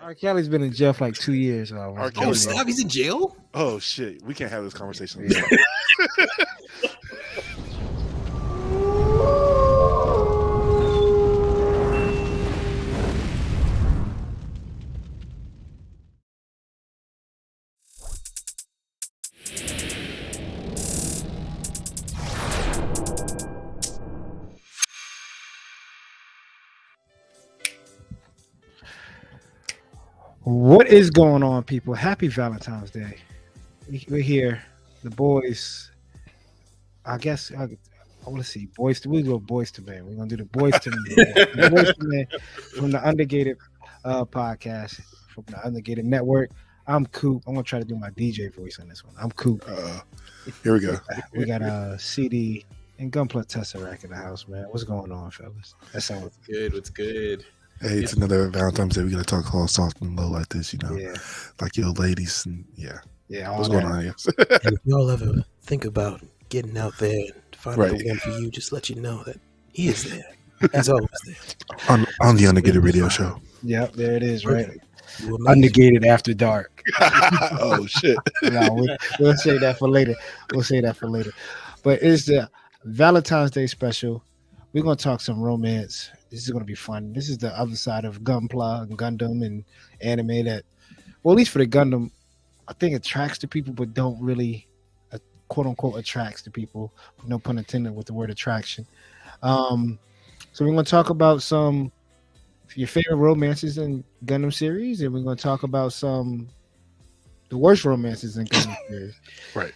R. Kelly's been in jail for like 2 years. R. Oh Kelly's snap! He's in jail. Oh shit, we can't have this conversation. Yeah. What is going on, people? Happy Valentine's Day. We're here, the boys. I guess I want to see boys. We go boys to men. We're gonna do the boys to men. The boys to men from the Undergated podcast from the Undergated network. I'm Coop. I'm gonna try to do my DJ voice on this one. I'm Coop. Here we go. We got a CD and Gunpla Tesseract in the house, man. What's going on, fellas? That sounds Good. What's good? Hey, it's another Valentine's Day. We gotta talk all soft and low like this, yeah, like your ladies and yeah. What's going on here? And if y'all ever think about getting out there and finding the one for you, just let you know that he is there. He's always there. On the Undergated radio show. Yep, there it is, right? Undergated. Undergated after dark. Oh shit. No, we'll say that for later. But it's the Valentine's Day special. We're gonna talk some romance. This is gonna be fun. This is the other side of Gunpla and Gundam and anime that, well, at least for the Gundam, I think attracts to people, but don't really, quote unquote, attracts to people. No pun intended with the word attraction. So we're gonna talk about some your favorite romances in Gundam series, and we're gonna talk about some the worst romances in Gundam series. Right.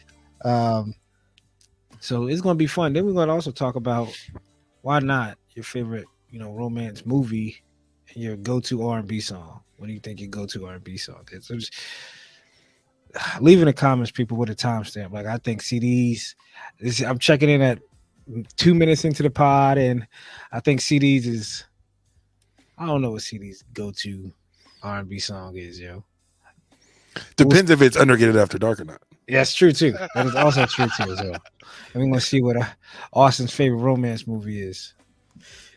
So it's gonna be fun. Then we're gonna also talk about why not your favorite, romance movie and your go-to R&B song. What do you think your go-to R&B song is? So just leave in the comments, people, with a timestamp. Like, I think CDs. I'm checking in at 2 minutes into the pod, and I think CDs is. I don't know what CD's go-to R&B song is, yo. Depends if it's Undergated After Dark or not. Yeah, that's true too. That is also true too as well. And we're gonna see what Austen's favorite romance movie is.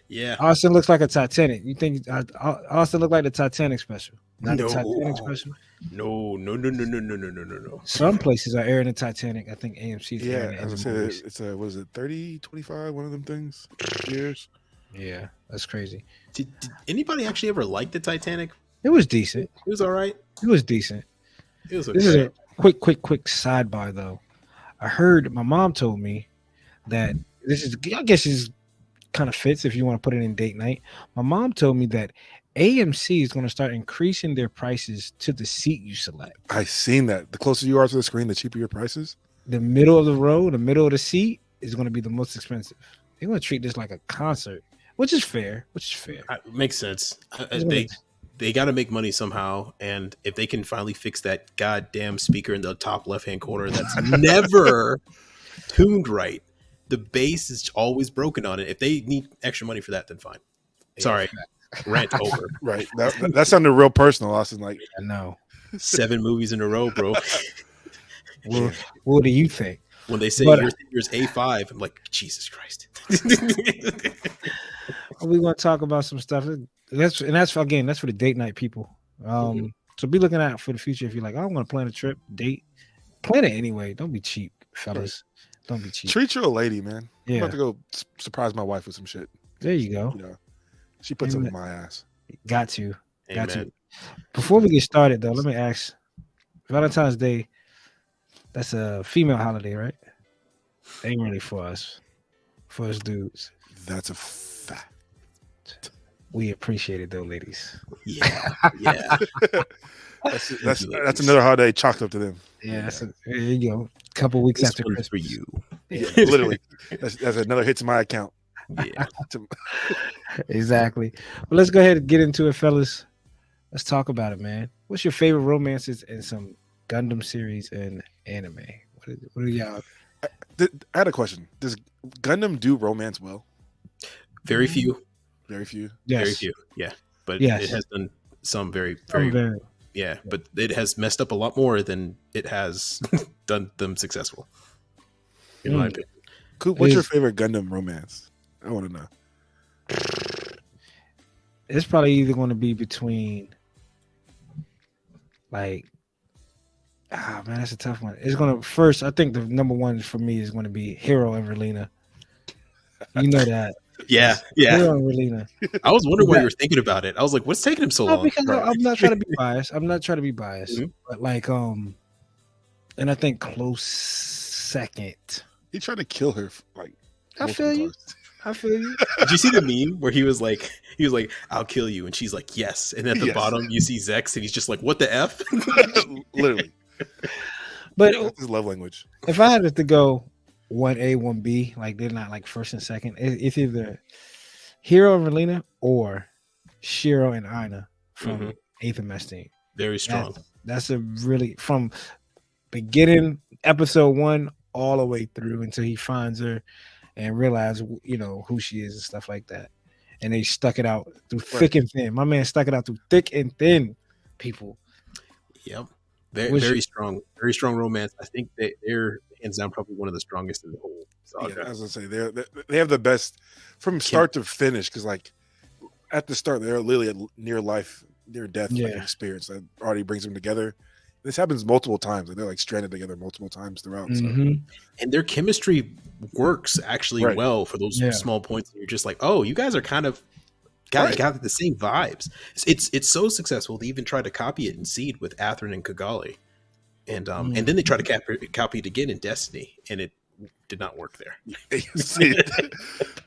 Yeah. Austen looks like a Titanic. You think Austen looked like the Titanic special? Not No. the Titanic special. No. Some places are airing the Titanic. I think AMC's Yeah, airing as I it. said, it's a what is it, 30, 25, one of them things? Years. Yeah, that's crazy. Did anybody actually ever like the Titanic? It was decent. It was all right. It was decent. It was okay. This is a quick sidebar though. I heard my mom told me that this is, I guess, is kind of fits if you want to put it in date night. My mom told me that AMC is going to start increasing their prices to the seat you select. I seen that. The closer you are to the screen, the cheaper your prices. The middle of the row, the middle of the seat is going to be the most expensive. They're going to treat this like a concert, which is fair. Makes sense. They got to make money somehow, and if they can finally fix that goddamn speaker in the top left-hand corner that's never tuned right, the bass is always broken on it. If they need extra money for that, then fine. Sorry, rant over. Right. That sounded real personal. Austin, like, I know. 7 movies in a row, bro. What do you think? When they say yours A5, I'm like, Jesus Christ. We're going to talk about some stuff. That's for the date night people. So be looking out for the future. If you're like, I don't want to plan a trip, date, plan it anyway. Don't be cheap, fellas. Don't be cheap. Treat your lady, man. Yeah. I'm about to go surprise my wife with some shit. There you go. She puts up my ass. Got to. Amen. Before we get started, though, let me ask. Valentine's Day, that's a female holiday, right? Ain't really for us dudes. That's a fact. We appreciate it, though, ladies. Yeah. That's another holiday chalked up to them. Yeah, there you go. A couple weeks after Christmas for you. Yeah, literally. That's another hit to my account. Yeah. Exactly. But let's go ahead and get into it, fellas. Let's talk about it, man. What's your favorite romances in some Gundam series and anime? What are y'all? I had a question. Does Gundam do romance well? Very few. Very few. Yes. Very few. Yeah. But Yes. it has done some very Very. yeah. But it has messed up a lot more than it has done them successful. In my opinion. Coop, what's your favorite Gundam romance? I want to know. It's probably either going to be between Like, man, that's a tough one. It's gonna first. I think the number one for me is gonna be Hero and Relina. You know that. Yeah, It's yeah. Hero and Relina. I was wondering why you were thinking about it. I was like, what's taking him so No, long? because Right. I'm not trying to be biased. I'm not trying to be biased, Mhm. but like, and I think close second. He tried to kill her like I multiple feel you. times. I feel you. Did you see the meme where he was like, I'll kill you, and she's like, yes, and at the Yes. bottom you see Zex, and he's just like, what the f? Literally. But That's his love language. if I had to go 1A, 1B, like they're not like first and second, it's either Hero and Relina or Shiro and Aina from Mhm. 8th MS team. Very strong. That's a really from beginning episode 1 all the way through until he finds her and realize who she is and stuff like that. And they stuck it out through thick and thin. My man stuck it out through thick and thin. People. Yep. Very strong romance. I think they're hands down probably one of the strongest in the whole saga. Yeah, as I say, they have the best from start to finish. Because like at the start, they're literally a near death like, experience that already brings them together. This happens multiple times. They're like stranded together multiple times throughout. Mm-hmm. And their chemistry works actually well for those small points. You're just like, oh, you guys are kind of got the same vibes. It's so successful they even tried to copy it in Seed with Athrun and Kigali, and then they tried to copy it again in Destiny, and it did not work there.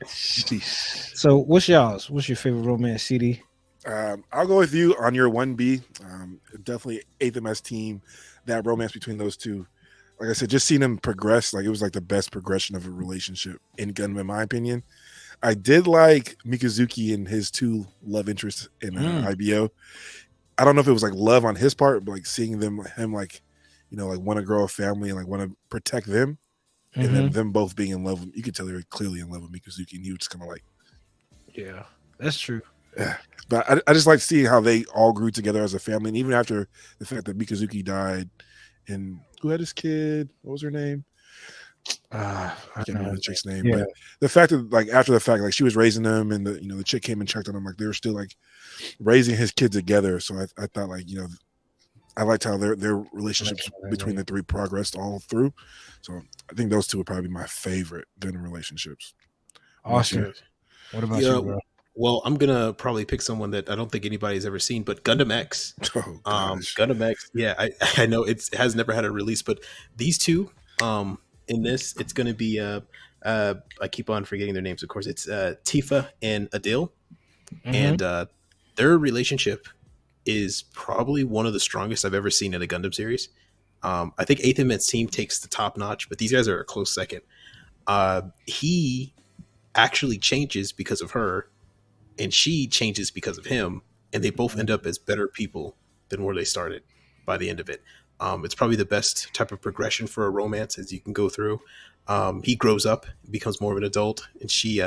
So what's y'all's? What's your favorite romance CD? I'll go with you on your 1B. Definitely 8th MS team. That romance between those two, like I said, just seeing them progress, like it was like the best progression of a relationship in Gundam, in my opinion. I did like Mikazuki and his two love interests in IBO. I don't know if it was like love on his part, but like seeing him like want to grow a family and like want to protect them, and then them both being in love. You could tell they were clearly in love with Mikazuki, and he was just kind of like, yeah, that's true. Yeah, but I just like seeing how they all grew together as a family, and even after the fact that Mikazuki died, and who had his kid? What was her name? I can't remember the chick's name, but the fact that like after the fact, like she was raising them, and the chick came and checked on him, like they were still like raising his kid together. So I thought like I liked how their relationships between the three progressed all through. So I think those two would probably be my favorite Gundam relationships. Austen, what about you, bro? Well, I'm gonna probably pick someone that I don't think anybody's ever seen, but Gundam X. Oh, gosh. Gundam X. Yeah, I know it has never had a release, but these two, in this, it's gonna be I keep on forgetting their names. Of course, it's Tifa and Adil, and their relationship is probably one of the strongest I've ever seen in a Gundam series. I think 8th MS team takes the top notch, but these guys are a close second. He actually changes because of her, and she changes because of him, and they both end up as better people than where they started by the end of it. It's probably the best type of progression for a romance as you can go through. He grows up, becomes more of an adult, and she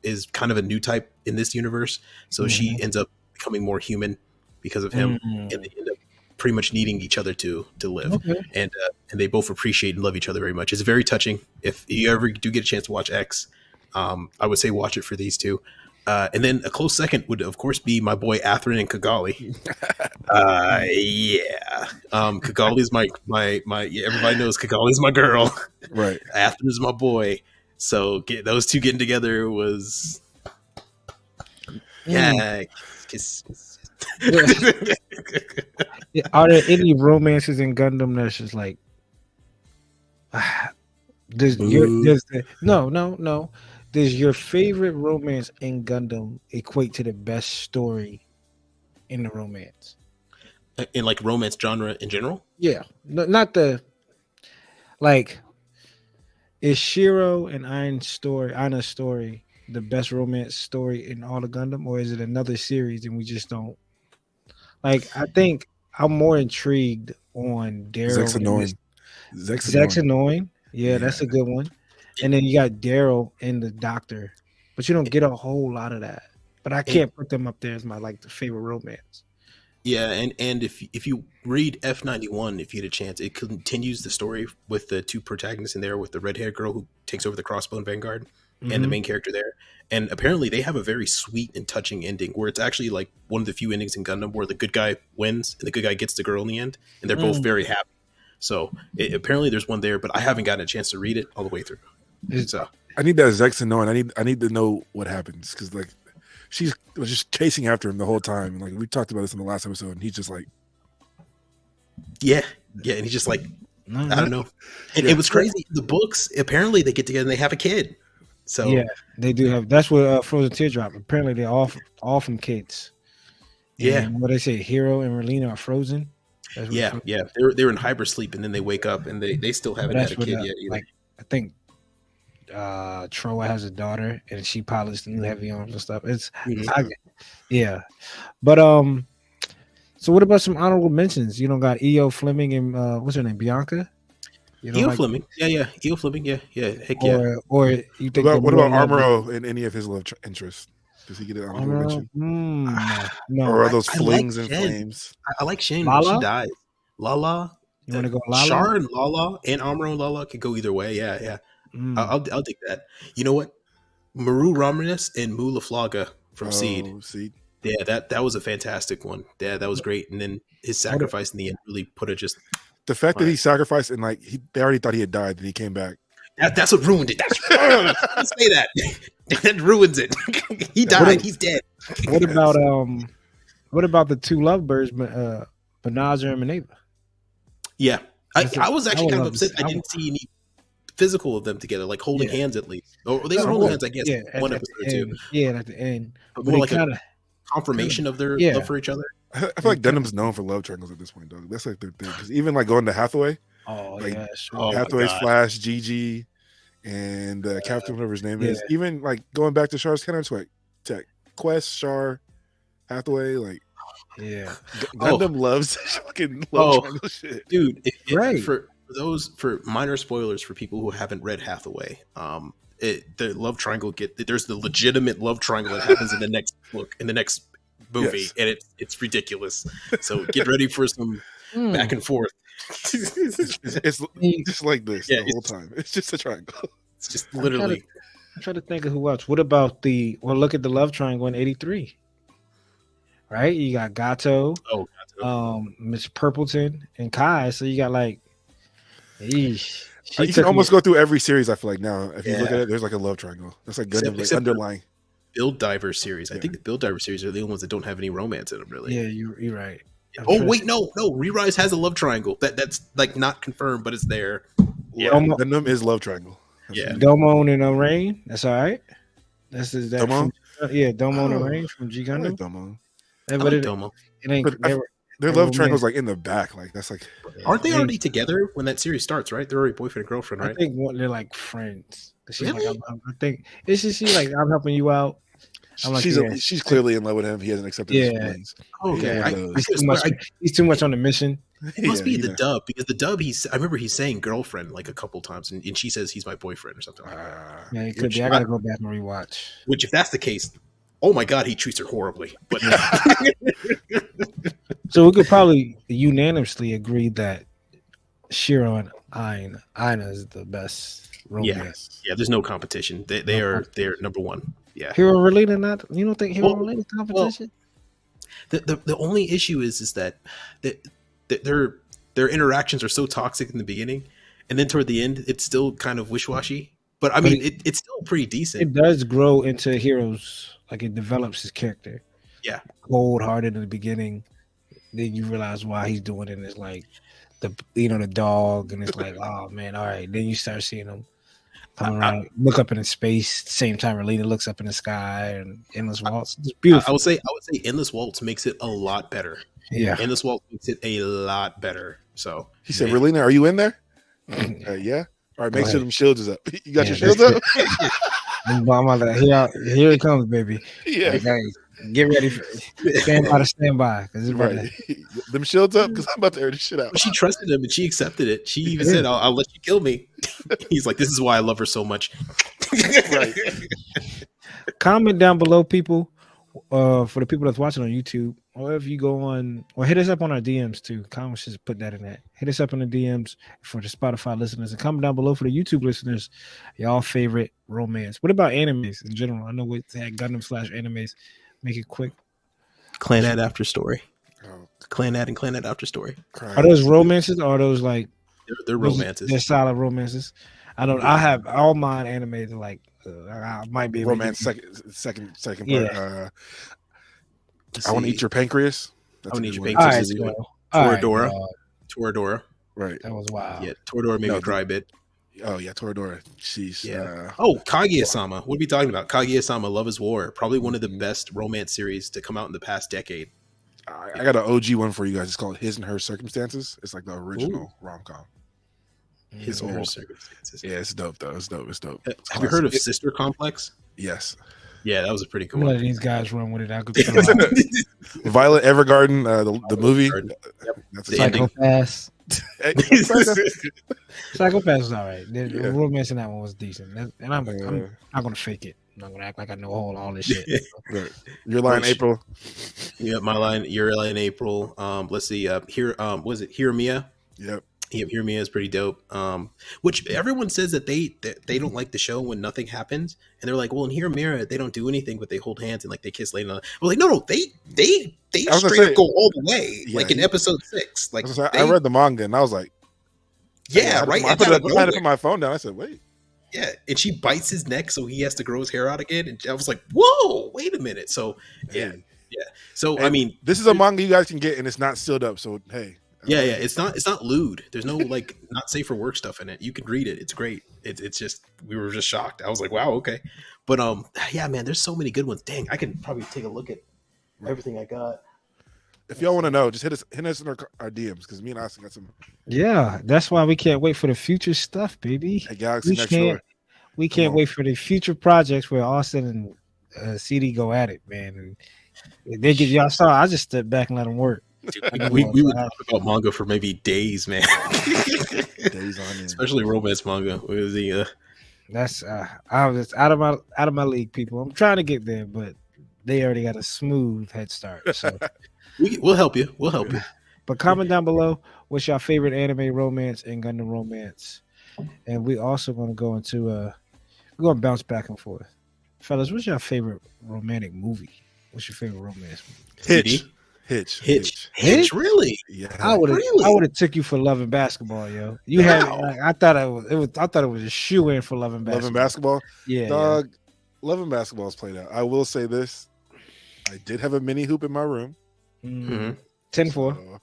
is kind of a new type in this universe, so she ends up becoming more human because of him, and they end up pretty much needing each other to live. And they both appreciate and love each other very much. It's very touching. If you ever do get a chance to watch X, I would say watch it for these two. And then a close second would, of course, be my boy Athrun and Kigali. Kigali is my everybody knows Kigali is my girl. Right. Athrun is my boy. So those two getting together was kiss. Are there any romances in Gundam that's just like no. Does your favorite romance in Gundam equate to the best story in the romance? In like romance genre in general? Yeah. No, not the like is Shiro and Aina's story the best romance story in all of Gundam, or is it another series and we just don't like? I think I'm more intrigued on Daryl. Zech's annoying. Yeah, that's a good one. And then you got Daryl and the Doctor, but you don't get a whole lot of that. But I can't put them up there as my the favorite romance. Yeah, and if you read F91, if you get a chance, it continues the story with the two protagonists in there, with the red-haired girl who takes over the Crossbone Vanguard. and the main character there. And apparently they have a very sweet and touching ending where it's actually like one of the few endings in Gundam where the good guy wins and the good guy gets the girl in the end, and they're both very happy. So apparently there's one there, but I haven't gotten a chance to read it all the way through. So I need that Zex to know, and I need to know what happens, because like she's was just chasing after him the whole time. Like we talked about this in the last episode, and he's just like, yeah, and he's just like, I don't know. And it was crazy. The books, apparently they get together and they have a kid. So yeah, they do have. That's what Frozen Teardrop. Apparently they're all from kids. And what they say, Hero and Relina are frozen. Yeah. They're in hypersleep, and then they wake up, and they still haven't had a kid yet either. Like I think Troa has a daughter, and she pilots the new heavy arms and stuff. It's but so what about some honorable mentions? You don't got E.O. Fleming and what's her name, Bianca? E.O. Fleming, E.O. Fleming, heck yeah. Or you think what about Armoro and any of his love interests? Does he get an honorable mention? No. Or are those flings and flames? I like Shin when she dies. Lala. You want to go Lala? Char and Lala and Armoro and Lala could go either way. Yeah. I'll take that. You know what? Maru Ramirez and Mu Laflaga from Seed. Yeah, that was a fantastic one. Yeah, that was great. And then his sacrifice in the end really put it just. The fact that he sacrificed and like they already thought he had died, and he came back. That's what ruined it. That's say that. That ruins it. He died. He's dead. What about the two lovebirds, Benazir and Maneva? Yeah, I was actually kind of upset. I didn't see any physical of them together, like holding hands at least. Or they were holding hands, I guess. One episode or two. Yeah, at the end. But more like a confirmation of their love for each other. I feel like Gundam's known for love triangles at this point, dog. That's like their thing. Because even like going to Hathaway, Hathaway's Flash, Gigi, and Captain, whatever his name is. Even like going back to Char's kind of like Tech Quest, Char, Hathaway, like Gundam loves fucking love triangle shit, dude. For minor spoilers for people who haven't read Hathaway, the love triangle there's the legitimate love triangle that happens in the next book, in the next movie, and it's ridiculous. So get ready for some back and forth. It's just like this the whole time. It's just a triangle. It's just literally. I'm trying to think of who else. What about look at the love triangle in 83. Right? You got Gato, Miss Purpleton, and Kai. So you got like you can almost go through every series, I feel like now. If you look at it, there's like a love triangle. That's like Gundam, like underlying. Build Diver series. I think the Build Diver series are the only ones that don't have any romance in them, really. Yeah, you're right. Wait, no. Re-Rise has a love triangle. That's like not confirmed, but it's there. Yeah, Gundam is love triangle. Yeah, Domon and Rain. That's all right. That's Domon. Domon and Rain from G Gundam. Domon. Domon. It ain't. Their love triangle's like in the back. Like that's like. Aren't they already together when that series starts? Right? They're already boyfriend and girlfriend, right? I think they're like friends. Really? Like, I think it's just she like I'm helping you out. I'm like, she's clearly in love with him. He hasn't accepted his feelings. Okay, he's too much on the mission. It must be the dub, because the dub I remember he's saying girlfriend like a couple times, and she says he's my boyfriend or something like that. Yeah, it could be. I gotta go back and rewatch. Which, if that's the case, oh my god, he treats her horribly. But so we could probably unanimously agree that Shiro and Aina is the best romance. Yeah, there's no competition. They're number one. Yeah, Hero Relina not. You don't think Hero Relina competition? The only issue is that their interactions are so toxic in the beginning, and then toward the end it's still kind of wish-washy. But I mean, it's still pretty decent. It does grow into Hero's, like it develops his character. Yeah, cold-hearted in the beginning, then you realize why he's doing it. It's like the dog, and it's like, oh man, all right. Then you start seeing him come around, look up in space. Same time, Relina looks up in the sky, and Endless Waltz. It's beautiful. I would say Endless Waltz makes it a lot better. Yeah, Endless Waltz makes it a lot better. So he said, "Relina, are you in there?" Yeah. All right, make sure them shields is up. You got your shields up? I'm like, here it comes, baby. Yeah. Like, hey, get ready. Stand by. Because it's right. Them shields up, because I'm about to air this shit out. She trusted him, and she accepted it. She even said, I'll let you kill me. He's like, this is why I love her so much. Right. Comment down below, people. For the people that's watching on YouTube, or if you go on, or hit us up on our DMs too. Comments just put that in that. Hit us up in the DMs for the Spotify listeners, and comment down below for the YouTube listeners. Y'all favorite romance. What about animes in general? I know we had Gundam / animes. Make it quick. Clan After Story. Oh, Clan After Story. Are those romances or are those like they're romances? They're solid romances. I don't. I have all mine animated. Like I might be able romance. to Second part. Yeah. I want to eat your pancreas. I want to eat your All pancreas. right, Toradora. All right, Toradora. Right. that was wild. Yeah, Toradora made me cry a bit. Oh yeah, Toradora. Sheesh. Yeah. Kaguya-sama. What are we talking about? Kaguya-sama, Love is War. Probably one of the best romance series to come out in the past decade. I got an OG one for you guys. It's called His and Her Circumstances. It's like the original rom-com. His and Her Circumstances. Yeah, it's dope though. It's dope. It's Have you heard of Sister Complex? Yes. Yeah, that was a pretty cool Let one. these guys run with it. I could Violet Evergarden, the movie. Yep. That's The a ending. Psychopaths. Psychopaths was all right. The Yeah. romance in that one was decent. And I'm not gonna fake it. I'm not gonna act like I know all this shit. Right. Your line, April. Yeah, my line. Your line, April. Let's see. Here. Was it Hiramiya? Yep. Yep, Hiramiya is pretty dope. Which everyone says that they don't like the show when nothing happens, and they're like, well, in Hiramiya they don't do anything, but they hold hands and like they kiss later. Well, like no, they straight up go all the way. Yeah, like in episode 6. Like I read the manga and I was like, yeah, right. I had to put my phone down. I said, wait. Yeah, and she bites his neck, so he has to grow his hair out again. And I was like, "Whoa, wait a minute!" So, yeah. So, And I mean, this is a manga you guys can get, and it's not sealed up. So, hey. Yeah, it's not lewd. There's no like not safe for work stuff in it. You can read it. It's great. It's just we were just shocked. I was like, wow, okay. But yeah, man, there's so many good ones. Dang, I can probably take a look at everything I got. If y'all want to know, just hit us in our DMs because me and Austen got some. Yeah, that's why we can't wait for the future stuff, baby. At Galaxy Next Door. We can't wait for the future projects where Austen and CD go at it, man. And they get y'all saw. I just stepped back and let them work. Dude, we would talk about manga for maybe days, man. Days on end. Especially romance manga. What is the That's I was out of my league, people. I'm trying to get there, but they already got a smooth head start. So we'll help you. We'll help you. But comment down below what's your favorite anime romance and Gundam romance, and we also going to go into we're going to bounce back and forth, fellas. What's your favorite romantic movie? What's your favorite romance movie? Hitch. Really? Yeah. I would have took you for Love and Basketball, yo. You had I thought it was a shoe in for Love and Basketball. Love and Basketball? Yeah. Dog, Love and Basketball is played out. I will say this. I did have a mini hoop in my room. 10-4.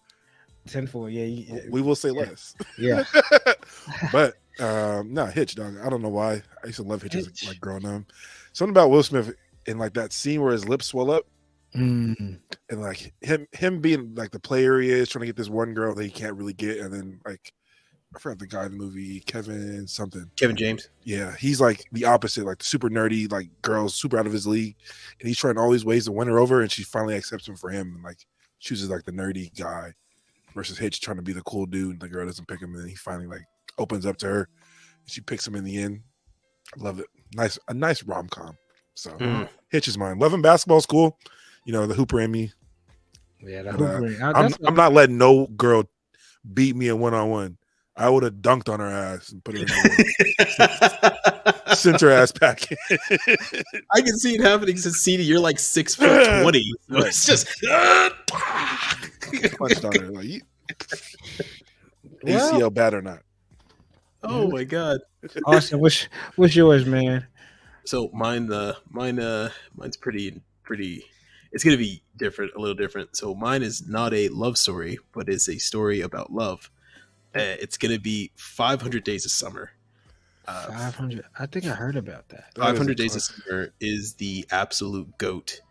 10-4. Yeah. We will say less. Yeah. But no, Hitch, dog. I don't know why. I used to love Hitch as like growing up. Something about Will Smith in like that scene where his lips swell up. And like him being like the player he is, trying to get this one girl that he can't really get, and then like I forgot the guy in the movie, Kevin James. Yeah, he's like the opposite, like super nerdy, like girls super out of his league, and he's trying all these ways to win her over, and she finally accepts him for him and like chooses like the nerdy guy versus Hitch trying to be the cool dude, and the girl doesn't pick him, and then he finally like opens up to her, and she picks him in the end. I love it. A nice rom-com. So Hitch is mine. Love and Basketball is cool. You know, the Hooper and me. Yeah, the Hooper. I'm not letting no girl beat me in one-on-one. I would have dunked on her ass and put her in sent her ass back in. I can see it happening because CD, you're like 6'20". Right. It's just punched on her. Like, ACL bad or not. Oh my god. Austin, what's yours, man? So mine's pretty. It's gonna be different, a little different. So mine is not a love story, but it's a story about love. It's gonna be 500 Days of Summer. 500. I think I heard about that. 500 Days of Summer is the absolute GOAT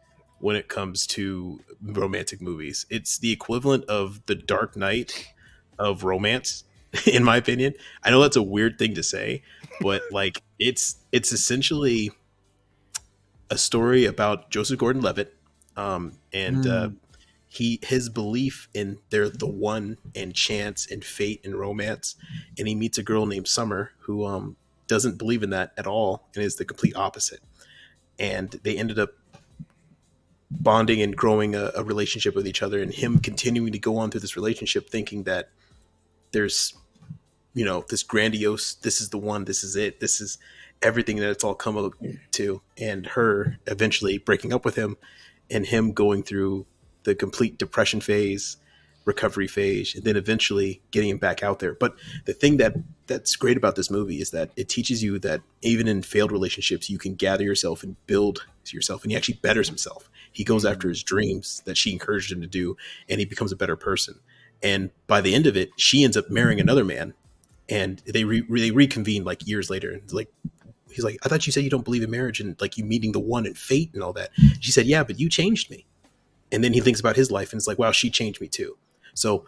when it comes to romantic movies. It's the equivalent of the Dark Knight of romance, in my opinion. I know that's a weird thing to say, but like it's essentially a story about Joseph Gordon-Levitt, his belief in they're the one and chance and fate and romance, and he meets a girl named Summer who doesn't believe in that at all and is the complete opposite. And they ended up bonding and growing a relationship with each other, and him continuing to go on through this relationship thinking that there's, you know, this grandiose, this is the one, this is it, this is everything that it's all come up to, and her eventually breaking up with him, and him going through the complete depression phase, recovery phase, and then eventually getting him back out there. But the thing that's great about this movie is that it teaches you that even in failed relationships, you can gather yourself and build yourself, and he actually betters himself. He goes after his dreams that she encouraged him to do, and he becomes a better person. And by the end of it, she ends up marrying another man, and they reconvene like years later. And like, he's like, I thought you said you don't believe in marriage and like you meeting the one and fate and all that. She said, yeah, but you changed me. And then he thinks about his life and it's like, wow, she changed me too. So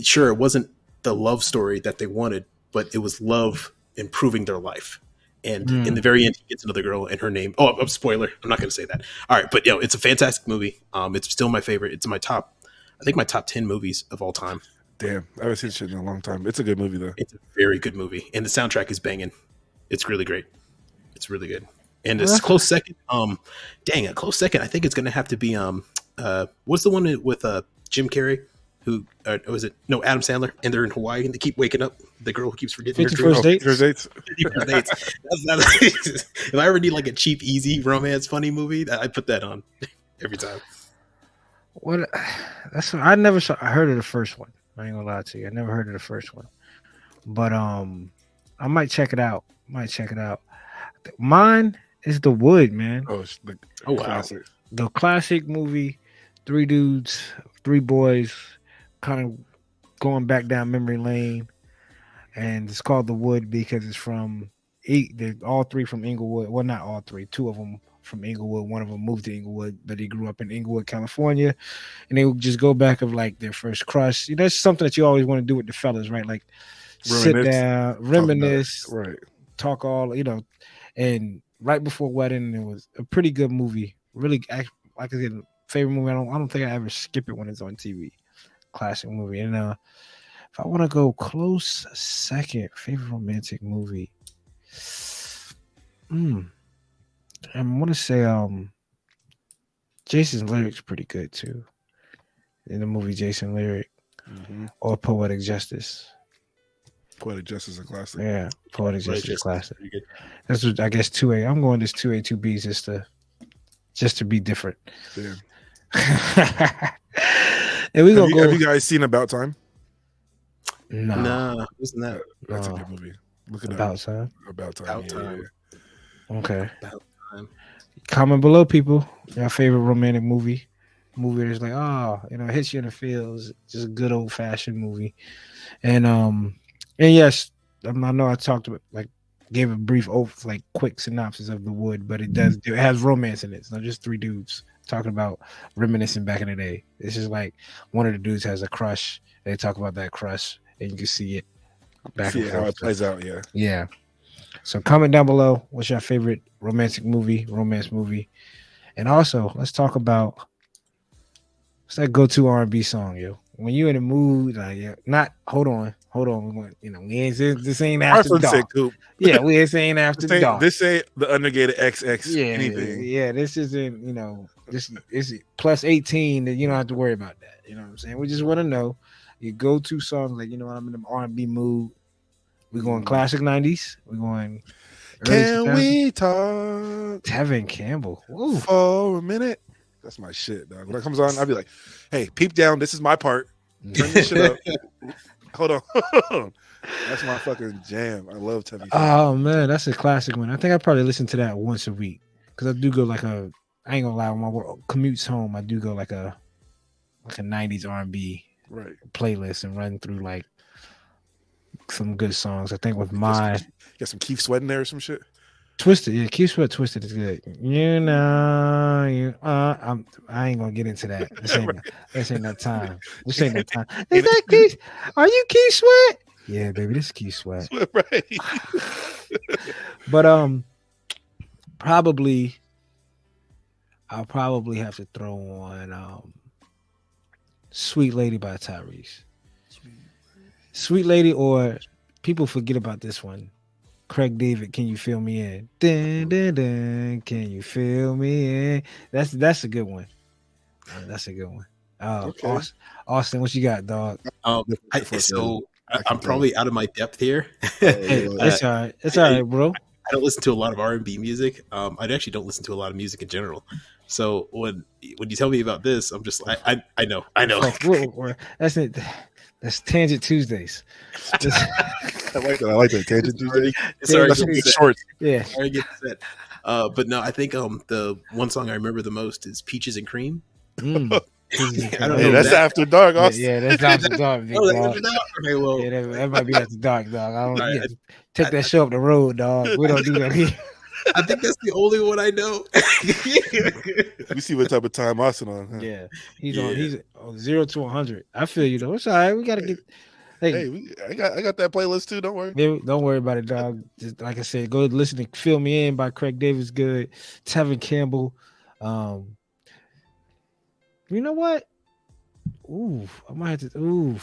sure, it wasn't the love story that they wanted, but it was love improving their life. And in the very end, he gets another girl, and her name. Oh, I'm spoiler. I'm not going to say that. All right, but it's a fantastic movie. It's still my favorite. It's my top, I think my top 10 movies of all time. Damn, I haven't seen shit in a long time. It's a good movie though. It's a very good movie, and the soundtrack is banging. It's really great. It's really good. And it's close second. A close second. I think it's going to have to be what's the one with Jim Carrey? Who was it? No, Adam Sandler, and they're in Hawaii and they keep waking up. The girl who keeps forgetting 50 First Dates. 50 Dates. 50 First Dates. If I ever need like a cheap, easy romance, funny movie, I put that on every time. What? That's I never saw. I heard of the first one. I ain't gonna lie to you. I never heard of the first one, but I might check it out. Mine is The Wood, man. Oh, it's the classic. The classic movie. 3 dudes, 3 boys, kind of going back down memory lane, and it's called The Wood because it's from all 3 from Inglewood. Well, not all 3. 2 of them from Inglewood. One of them moved to Inglewood, but he grew up in Inglewood, California, and they would just go back of like their first crush. You know, it's something that you always want to do with the fellas, right? Like sit down, reminisce, right? Talk all, and right before wedding, it was a pretty good movie. Really, like I said, favorite movie. I don't think I ever skip it when it's on TV. Classic movie. And if I want to go close second, favorite romantic movie. I want to say Jason's Lyric's pretty good too. In the movie Jason Lyric, or Poetic Justice. Poetic Justice is a classic. Yeah, Poetic Justice is a classic. That's what I guess 2A. I'm going this 2A 2B just to be different. Yeah. And have you guys seen About Time? No, isn't that? That's a good movie. Look it About up. Time. About Time. Yeah. Okay. About Time. Comment below, people. Your favorite romantic movie. Movie that's like, it hits you in the feels. Just a good old fashioned movie. And yes, I know I talked about gave a brief quick synopsis of The Wood, but it has romance in it. It's not just 3 dudes talking about reminiscing back in the day. It's just like one of the dudes has a crush. They talk about that crush, and you can see it back and forth. How it plays out. Yeah. So comment down below. What's your favorite romance movie? And also, let's talk about what's that go-to R&B song, yo. When you in the mood, hold on. We ain't this ain't after dark. Coop. Yeah, we ain't saying after dark. This ain't the Undergated XX anything. Yeah, this isn't, this is plus 18 that you don't have to worry about that. You know what I'm saying? We just want to know your go-to songs, I'm in the R&B mood. We're going classic 90s. We're going Can we talk? Tevin Campbell. Ooh. For a minute. That's my shit, dog. When it comes on, I'll be like, hey, peep down. This is my part. Turn this shit up. Hold on. That's my fucking jam. I love Tevin Campbell. Oh, man. That's a classic one. I think I probably listen to that once a week because I do go I ain't gonna lie, when my commutes home, I do go like a 90s R&B playlist and run through some good songs. I think with got some Keith Sweat in there or some shit. Twisted, yeah, Keith Sweat Twisted is good. I ain't gonna get into that. This ain't that time. This ain't that time. Is that Keith? Are you Keith Sweat? Yeah, baby, this is Keith Sweat. Right. But I'll probably have to throw on Sweet Lady by Tyrese. Sweet Lady, or people forget about this one. Craig David, can you fill me in? Dun, dun, dun, can you fill me in? That's a good one. That's a good one. Okay. Austin, what you got, dog? I'm probably out of my depth here. Hey, it's all right. It's all right, bro. I don't listen to a lot of R&B music. I actually don't listen to a lot of music in general. So when you tell me about this, I'm just like, I know. That's it. That's Tangent Tuesdays. I like that. Tangent Tuesday. Sorry, That's some shorts. Yeah. Sorry, get set. But no, I think the one song I remember the most is "Peaches and Cream." Mm. I don't Hey, know. that's after dark. Austin. Yeah, that's after dark, big Oh, dog. that's not? Okay, well, Yeah, that might be after dark, dog. I don't Right, take that show up the road, dog. We don't do that here. I think that's the only one I know. We see what type of time Austin on. Huh? Yeah, he's on. He's 0 to 100. I feel you though. It's all right. We gotta get. Hey, I got that playlist too. Don't worry. Don't worry about it, dog. Just like I said, go listen to "Fill Me In" by Craig Davis. Good. Tevin Campbell. You know what? Ooh, I might have to. Ooh,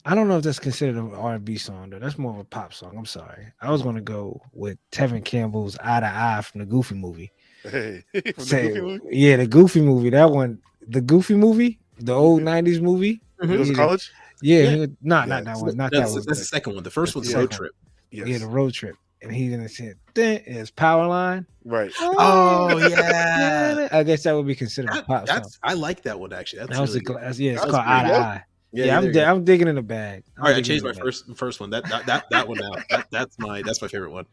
I don't know if that's considered an R&B song though. That's more of a pop song. I'm sorry. I was gonna go with Tevin Campbell's "Eye to Eye" from the Goofy movie. Hey, the Goofy movie? Yeah, the Goofy movie. That one, the Goofy movie, the old '90s movie. He was in college. Yeah. Not that one. Not that one. That's the second one. The first one's Road Trip. Yes. Yeah, the Road Trip. And he's in it. Then it's Powerline. Right. Oh yeah. I guess that would be considered a pop song. I like that one actually. That was it's called Eye to Eye. Yeah, I'm digging in the bag. All right, I changed my first one. That one now. That's my favorite one.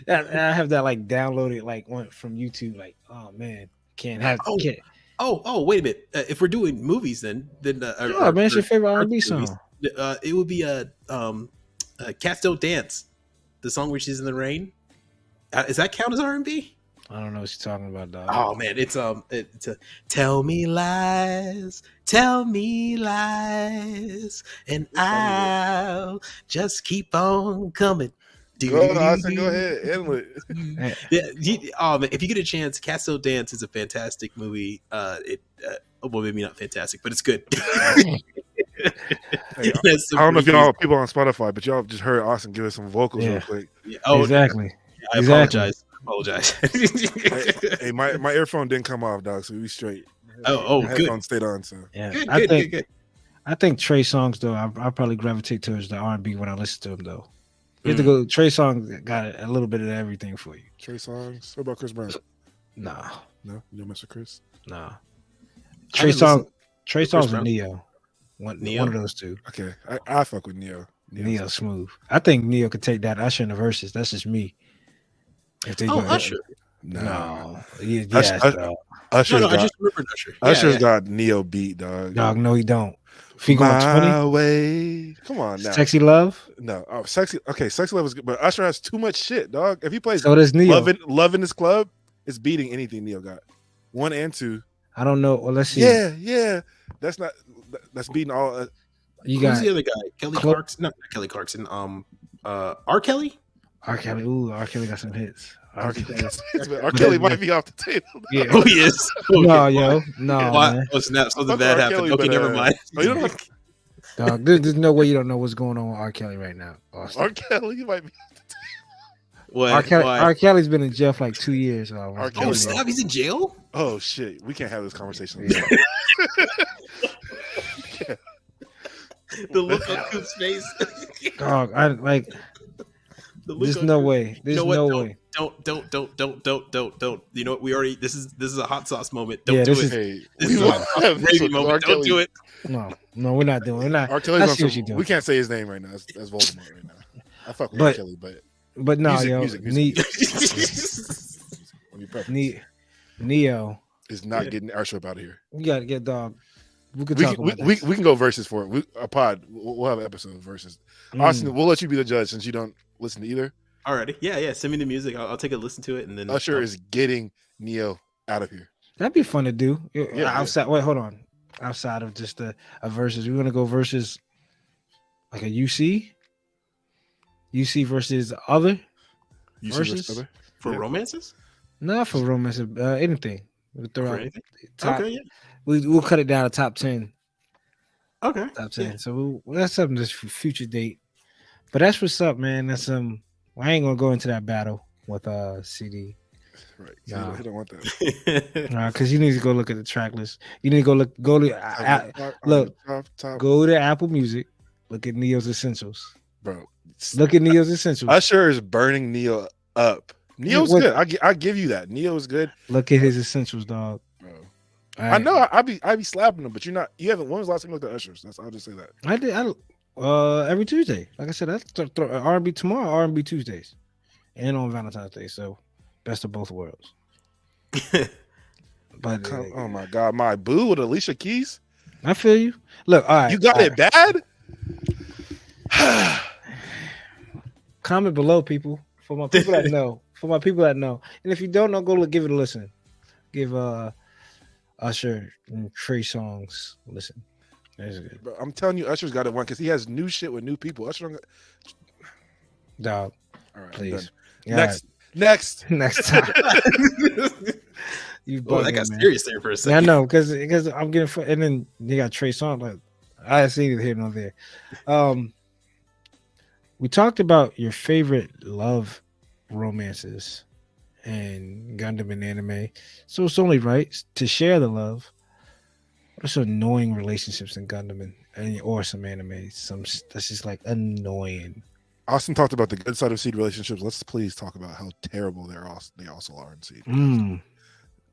I have that like downloaded like one from YouTube. Like, oh man, can't. Oh, wait a minute. If we're doing movies, then man, it's your favorite R&B song. It would be "Cats Don't Dance," the song where she's in the rain. Does that count as R&B? I don't know what you're talking about, dog. Oh man, it's tell me lies, and I'll just keep on coming. Go ahead, end with it. Oh man, if you get a chance, Cats Don't Dance is a fantastic movie. Well, maybe not fantastic, but it's good. Hey, I don't know if y'all people on Spotify, but y'all just heard Austin give us some vocals real quick. Yeah. Oh, exactly. I apologize. Hey, my earphone didn't come off, dog, so we straight. Oh, good. Headphones stayed on, so yeah. Good. I think Trey songs though. I probably gravitate towards the R&B when I listen to them though. You have to go. Trey Songz got a little bit of everything for you. Trey Songz. What about Chris Brown? Nah. No, you don't mess with Chris. Nah. Trey Songz and Neo. One of those two. Okay, I fuck with Neo. Neo smooth. I think Neo could take that Usher in the verses. That's just me. If they Usher. No. Usher's I just remembered Usher. Usher's got Neo beat, dog. Dog, no, he don't. Figo on 20? Way. Come on now. Sexy Love? No. Oh, Sexy Love is good, but Usher has too much shit, dog. If he plays so does Neo. Love in this club, it's beating anything Neo got. 1 and 2. I don't know. Well, let's see. Yeah. That's beating all. Who's the other guy? Kelly Clarkson? No, not Kelly Clarkson. R. Kelly? R. Kelly. Ooh, R. Kelly got some hits. R. Kelly might be off the table. Yeah. Oh, he is. No. Man. Oh, snap. Something bad happened. Okay, never mind. Dog, there's no way you don't know what's going on with R. Kelly right now, Austin. R. Kelly, you might be off the table. R. Kelly's been in jail for like 2 years. Oh, snap. He's in jail? Oh, shit. We can't have this conversation. Yeah. The look on Coop's face. Dog, there's no way. There's no way. Don't. You know what? We already. This is a hot sauce moment. Don't do it. This is a gravy moment. Don't do it. No, we're not doing. We're not. R. Kelly's on some, we can't say his name right now. That's Voldemort right now. I fuck with R. Kelly, but no, music. Neo is not getting Usher up out of here. We gotta get dog. We can go verses for it. A pod. We'll have an episode of verses. Austin, we'll let you be the judge since you don't listen to either. Alrighty, yeah. Send me the music. I'll take a listen to it, and then Usher is getting Neo out of here. That'd be fun to do. Outside. Wait, hold on. Outside of just a versus, we want to go versus like a UC versus other. UC versus other for romances. Not for romances. Anything. We'll throw out top, okay, yeah. We'll cut it down to top 10. Okay. Top 10. Yeah. So that's something that's for future date. But that's what's up, man. That's I ain't gonna go into that battle with CD. Right. Nah. He don't want that. Because you need to go look at the track list. You need to go to look. Top. Go to Apple Music. Look at Neo's Essentials. Bro. Look at Neo's Essentials. Usher is burning Neo up. Neo's good. I give you that. Neo's good. Look at his Essentials, dog. Bro. Right. I know I be slapping them, but you haven't. When was the last time you looked at Usher's? I'll just say that. I did. Every Tuesday. Like I said, that's R&B tomorrow. R&B Tuesdays, and on Valentine's Day. So, best of both worlds. But oh my God, my boo with Alicia Keys. I feel you. Look, all right, you got it bad. Comment below, people. For my people that know. And if you don't know, give it a listen. Give Usher and Trey Songz listen. That's good. Bro, I'm telling you, Usher's got it one because he has new shit with new people. Usher, dog. All right, please. Next time. You that got serious there for a second. Yeah, I know because I'm getting and then you got Trey Songz. Like I see it here nor there. We talked about your favorite love romances and Gundam and anime, so it's only right to share the love. What are some annoying relationships in Gundam or some anime? That's just like annoying. Austen talked about the good side of Seed relationships. Let's please talk about how terrible they also are in Seed.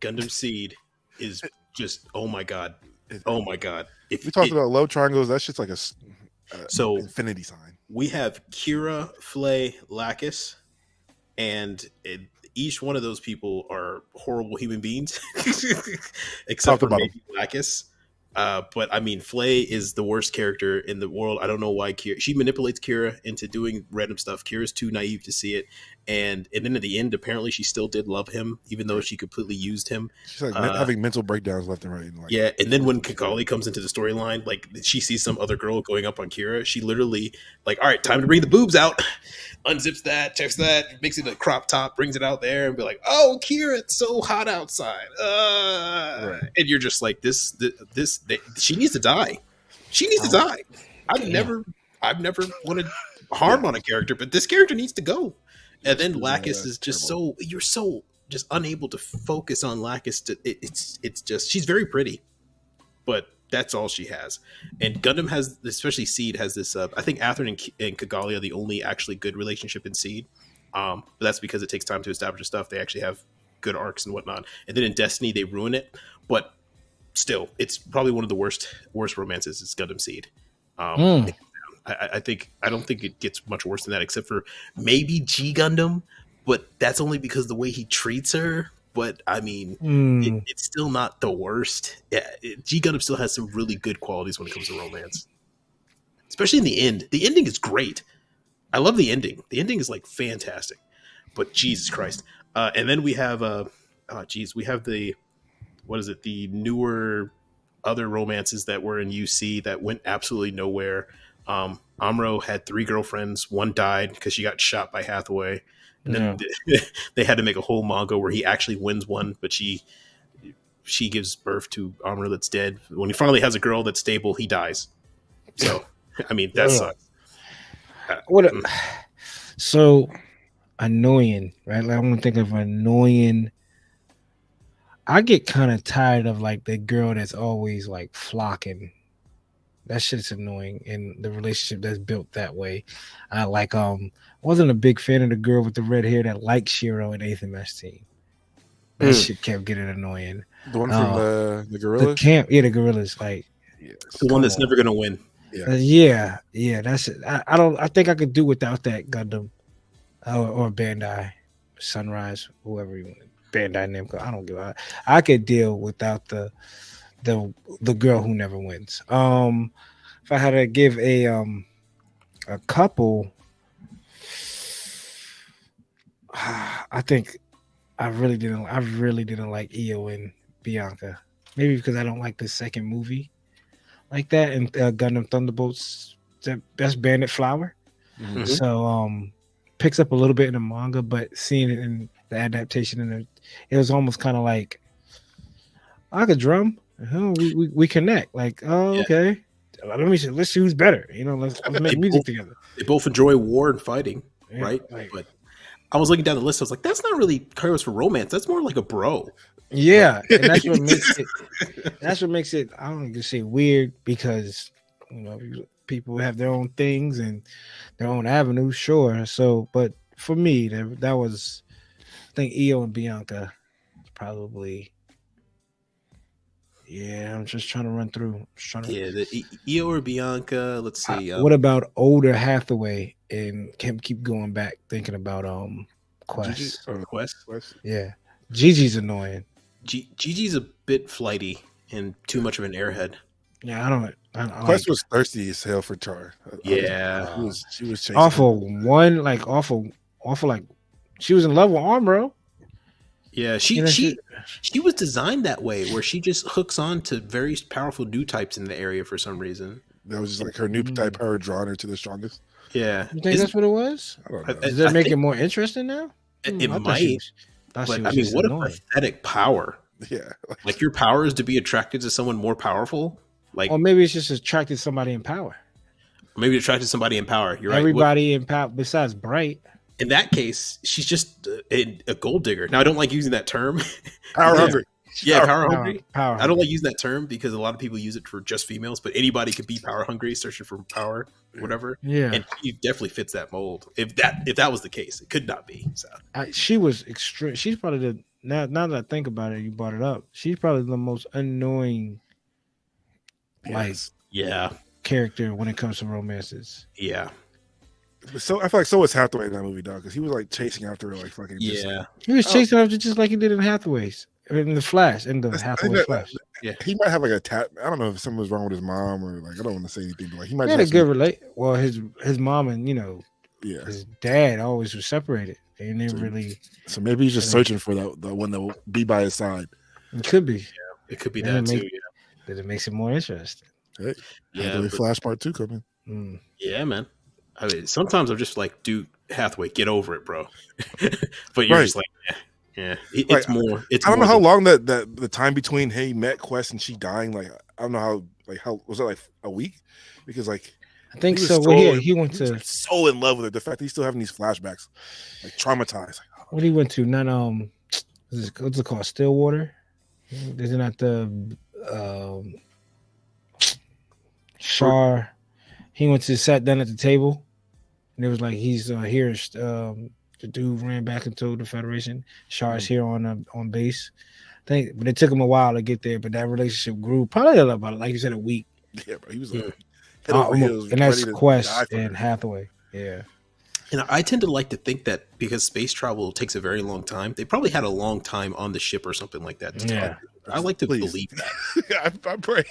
Gundam Seed is just oh my god. If we talked about love triangles, that shit's like a infinity sign. We have Kira, Flay, Lacus, and each one of those people are horrible human beings, except for maybe Lacus. But I mean, Flay is the worst character in the world. I don't know why she manipulates Kira into doing random stuff. Kira's too naive to see it, and then at the end, apparently, she still did love him, even though she completely used him. She's like having mental breakdowns left and right. Yeah, and then when Kikali comes into the storyline, like she sees some other girl going up on Kira, she literally all right, time to bring the boobs out. Unzips that, checks that, makes it a crop top, brings it out there, and be like, "Oh, Kira, it's so hot outside." Right. And you're just like, this. She needs to die. She needs to die. I've never wanted harm on a character, but this character needs to go. And then Lacus is just terrible. You're so just unable to focus on Lacus. It's just she's very pretty, but that's all she has. And Gundam has, especially Seed, has this. I think Atherin and Kigali are the only actually good relationship in Seed. But that's because it takes time to establish stuff. They actually have good arcs and whatnot. And then in Destiny, they ruin it. But still, it's probably one of the worst romances. Is Gundam Seed. I don't think it gets much worse than that, except for maybe G Gundam. But that's only because the way he treats her. But I mean, it's still not the worst. Yeah, G Gundam still has some really good qualities when it comes to romance, especially in the end. The ending is great. I love the ending. The ending is like fantastic. But Jesus Christ! And then we have we have the the newer other romances that were in UC that went absolutely nowhere. Amuro had 3 girlfriends. One died because she got shot by Hathaway. And then they had to make a whole manga where he actually wins one, but she gives birth to Amuro that's dead. When he finally has a girl that's stable, he dies. So, I mean, that sucks. So annoying, right? Like, I'm gonna think of annoying. I get kind of tired of like the girl that's always like flocking. That shit's annoying in the relationship that's built that way. I wasn't a big fan of the girl with the red hair that liked Shiro and 8th MS team. That shit kept getting annoying. The one from the Gorillas? The Gorillas, like the one that's never gonna win. Yeah, that's it. I think I could do without that Gundam or Bandai, Sunrise, whoever you want. Bandai Namco. I don't give a. I could deal without the girl who never wins. If I had to give a couple, I think I really didn't like Io and Bianca. Maybe because I don't like the second movie like that, and Gundam Thunderbolts, that's Bandit Flower. Mm-hmm. So picks up a little bit in the manga, but seeing it in the adaptation, it was almost kind of like I could drum. We connect. Like, okay. let's see who's better. You know, let's make music together. They both enjoy war and fighting, Yeah, right? like- But I was looking down the list. I was like, that's not really careers for romance. That's more like a bro. Yeah, and that's what makes it. That's what makes it. I don't even say weird because people have their own things and their own avenues. Sure. So, but for me, that was, I think Io and Bianca probably. Yeah, I'm just trying to run through. The Io or Bianca. Let's see. What about older Hathaway and keep going back thinking about Quest? Quest? Yeah, Gigi's annoying. Gigi's a bit flighty and too much of an airhead. Yeah, I don't Quest was thirsty as hell for Char. Yeah, she was chasing awful like she was in love with Armro. Yeah, she was designed that way where she just hooks on to very powerful new types in the area for some reason. That was just like her new type power drawing her to the strongest. Yeah, you think that's what it was? I don't know. Does that make it more interesting now? It might. But I mean, what annoying. A pathetic power! Yeah, like your power is to be attracted to someone more powerful. Like, or maybe it's just attracted somebody in power. Maybe attracted somebody in power. You're everybody in power besides Bright. In that case, she's just a gold digger. Now, I don't like using that term. Power hungry. Yeah, power hungry. Power I don't like using that term because a lot of people use it for just females, but anybody could be power hungry, searching for power, whatever. Yeah, and she definitely fits that mold. If that was the case, it could not be. So she was extreme. She's probably the now that I think about it, you brought it up. She's probably the most annoying, character when it comes to romances. Yeah. So I feel like so was Hathaway in that movie, dog, because he was like chasing after her, like fucking. Yeah, he was chasing after just like he did in Hathaway's, in the Flash, in the Hathaway Flash. Yeah, he might have like a tap. I don't know if something was wrong with his mom or like I don't want to say anything, but like he might. He had a good Well, his mom and his dad always were separated. They didn't really. So maybe he's just searching for the one that will be by his side. It could be. Yeah, it could be that too. But it makes it more interesting. Hey, Hathaway Flash Part 2 coming. Yeah, man. I mean, sometimes I'm just like, dude, Hathaway, get over it, bro. But you're just like, yeah. It's more. It's. I don't know how long that the time between he met Quest and she dying. Like I don't know how was it like a week? Because like I think so. He went to so in love with her. The fact that he's still having these flashbacks, like traumatized. Like, what he went to? Not what's it called? Stillwater. Isn't that the Char? He went to sat down at the table, and it was like he's here. The dude ran back and told the Federation Char's here on base. I think, but it took him a while to get there. But that relationship grew probably about like you said a week. Yeah, but he was and that's Quest and Hathaway. Yeah. And I tend to like to think that because space travel takes a very long time, they probably had a long time on the ship or something like that. Yeah. I like to believe that. I pray.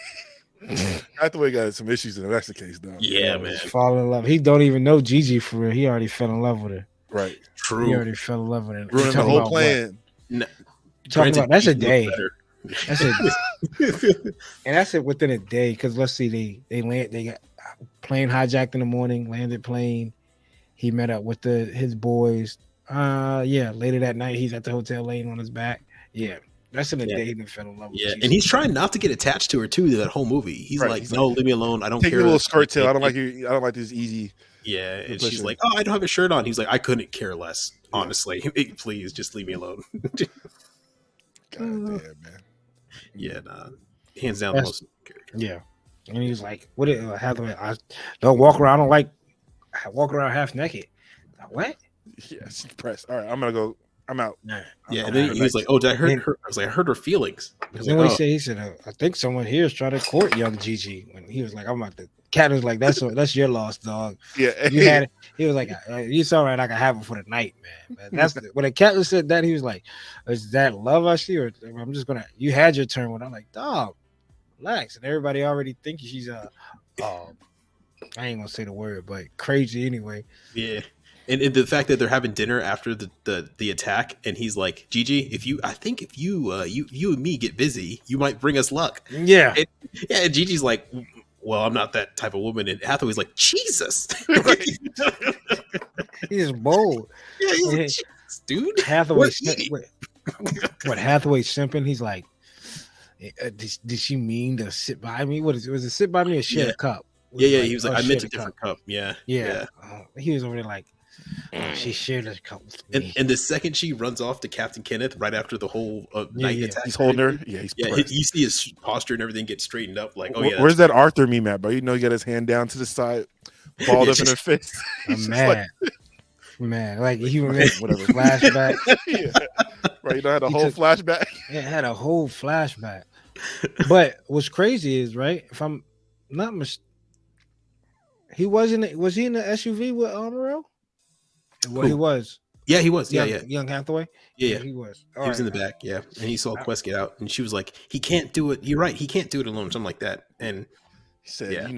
Hathaway got some issues, and that's the case, though. Yeah, man. Fall in love. He don't even know Gigi for real. He already fell in love with her. Right. True. He already fell in love with her. Ruined the whole plan. No, talking about that's a day. That's and that's it within a day. Because let's see, they got plane hijacked in the morning, landed plane. He met up with his boys. Later that night, he's at the hotel laying on his back. Yeah. That's in the day he fell in love with. Yeah, and he's trying not to get attached to her too. That whole movie, he's like, "No, leave me alone. I don't take care." Take your little skirt tail. I don't like you. I don't like this easy. Yeah, and she's like, "Oh, I don't have a shirt on." He's like, "I couldn't care less, honestly. Please, just leave me alone." God damn, man. Yeah, nah, hands down the most character. Yeah, and he was like, "What? Hathaway, I don't walk around. I don't like walk around half naked." Like, what? Yeah, she's depressed. All right, I'm gonna go. I'm out. Yeah, and then he was like, "Oh, did I hurt her?" I was like, "I hurt her feelings." Then what he said? He said, "I think someone here is trying to court young Gigi." When he was like, "I'm about to." Captain was like, "That's your loss, dog." Yeah, you had it. He was like, "It's all right. I can have it for the night, man." But that's when the captain said that. He was like, "Is that love I see, or I'm just gonna?" You had your turn. When I'm like, "Dog, relax," and everybody already thinks she's I ain't gonna say the word, but crazy anyway. Yeah. And the fact that they're having dinner after the attack, and he's like, Gigi, if you and me get busy, you might bring us luck. Yeah. And Gigi's like, well, I'm not that type of woman. And Hathaway's like, Jesus. He's bold. Yeah, he's like, Jesus, dude. Hathaway, what Hathaway simping? He's like, Did she mean to sit by me? What is it? Was it sit by me or share Yeah. a cup? Yeah. He was like, oh, I share meant the a different cup. cup. Yeah. Yeah. He was over there like, she shared a cup with me. And the second she runs off to Captain Kenneth right after the whole night Yeah. attack, He's and holding her. everything, Yeah, he's yeah, pressed. you see his posture and everything get straightened up. Like, oh yeah, Where's that's that Arthur meme at, bro? You know, he got his hand down to the side, balled Yeah, up in her face. I'm He's just mad. Man, like he remember whatever. flashback. Yeah. Right, you know, had a He whole took- flashback. It had a whole flashback. But what's crazy is, right, if I'm not mistaken, was he in the SUV with Amaro? Well, he was. Yeah, he was. Yeah, Young Hathaway. yeah. He was. He was in the back. Yeah, and he saw Quest get out, and she was like, "He can't do it. You're right. He can't do it alone." Something like that. And He said, Yeah. you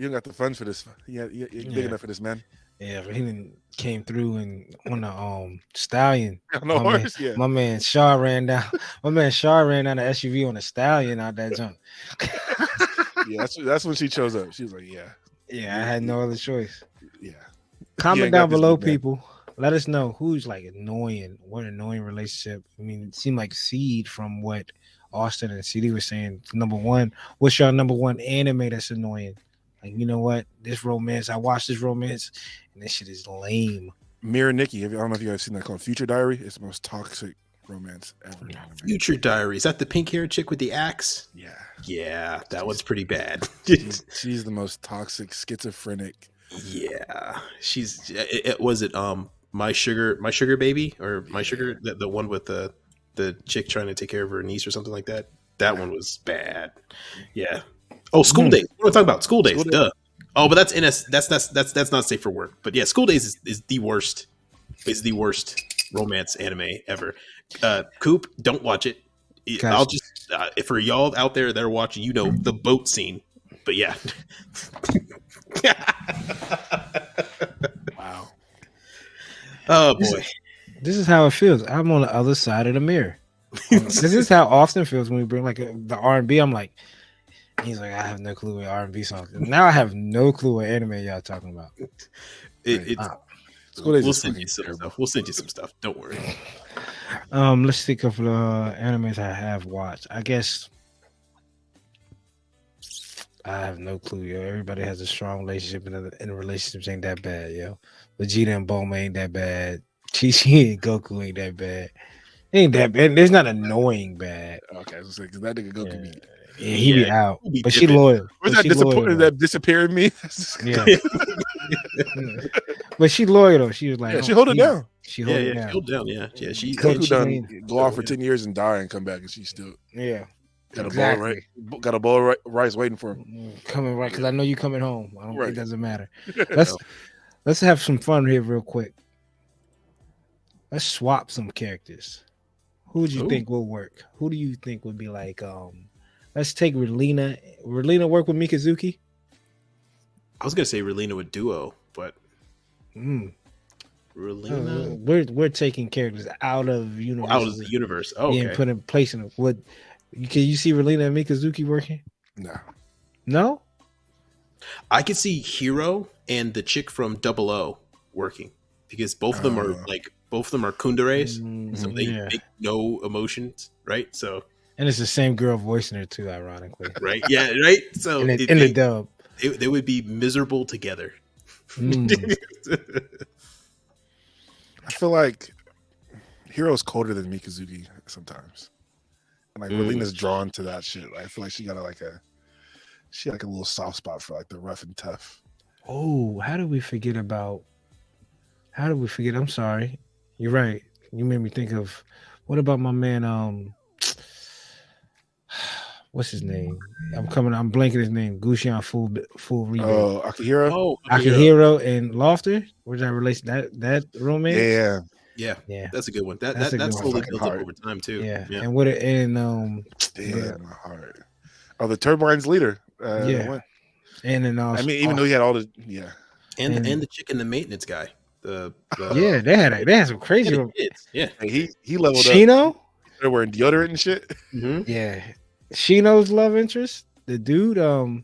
don't got the funds for this. You're big Yeah. enough for this, man. Yeah, but he didn't came through and on the stallion. On the horse, yeah. My man Shaw ran down. My man Shaw ran down the SUV on the stallion out that junk. Yeah, that's when she chose up. She was like, yeah. Yeah, I had no other choice. Yeah. Comment ain't got down this below, big man. people. Let us know who's like annoying. What annoying relationship. I mean, it seemed like Seed from what Austen and CD were saying. Number one, what's your number one anime that's annoying? Like, you know what? This romance, I watched this romance, and this shit is lame. Mirror Nikki. I don't know if you guys seen that called Future Diary. It's the most toxic romance ever. Future Diary, is that the pink haired chick with the axe? Yeah. Yeah, that one's pretty bad. She's the most toxic, schizophrenic. Yeah, she's. Was it my sugar baby, or my sugar, the one with the chick trying to take care of her niece or something like that? That one was bad. Yeah. Oh, School Days. What are we talking about? School Days. Duh. Oh, but that's that's not safe for work. But yeah, School Days is the worst. Is the worst romance anime ever. Coop, don't watch it. Gotcha. I'll just for y'all out there that are watching, you know the boat scene. But yeah. Wow. Oh boy. This is how it feels. I'm on the other side of the mirror. This is how Austin feels when we bring like the R&B. I'm like, he's like, I have no clue what R&B songs. Now I have no clue what anime y'all talking about. We'll send you some stuff. We'll send you some stuff. Don't worry. Let's think of the animes I have watched. I guess I have no clue, yo. Everybody has a strong relationship, and the relationships ain't that bad, yo. Vegeta and Bulma ain't that bad. Chi-Chi and Goku ain't that bad. Ain't that bad. There's not annoying bad. Okay, so because that nigga Goku be. Yeah, he be out, he be but she dipping. loyal. Was But that she loyal, disappointed? though. That disappeared me. Yeah. But she loyal though. She was like, Yeah, she hold it down. She hold it She down. held down. Yeah. She Good. Goku she done ain't- go off for 10 years and die and come back, and she still Yeah, got exactly. got a bowl of rice waiting for him. Coming right because I know you coming home. Right. It doesn't matter. Let's have some fun here real quick. Let's swap some characters. Who would you think will work? Who do you think would be like? Let's take Relina. Relina work with Mikazuki. I was gonna say Relina with Duo, but Relina We're taking characters out of universe. out of the universe. Oh, okay. And put in place in what? Can you see Relina and Mikazuki working? No. I could see Hero and the chick from Double O working because both of them are kunderes, so they make no emotions, right? So, and it's the same girl voicing her too, ironically. right? Yeah, right. So in the dub, they would be miserable together. I feel like Hero's colder than Mikazuki sometimes, and like Relina's drawn to that shit. I feel like she got a little soft spot for like the rough and tough. Oh, how did we forget? I'm sorry. You're right. You made me think of what about my man? What's his name? I'm blanking his name. Gushian full remake. Oh, Akihiro. Oh, Akihiro and Lofter. Where's that relation? That romance? Yeah. That's a good one. That good slowly one. builds up over time too. Yeah. And what it and damn, my heart. Oh, the Turbine's leader. And then I mean, even though he had all the and the chick and the maintenance guy. The they had some crazy kids. Yeah. Hey, he leveled Shino? up. They're wearing deodorant and shit. Mm-hmm. Yeah. Shino's love interest, the dude, Yagami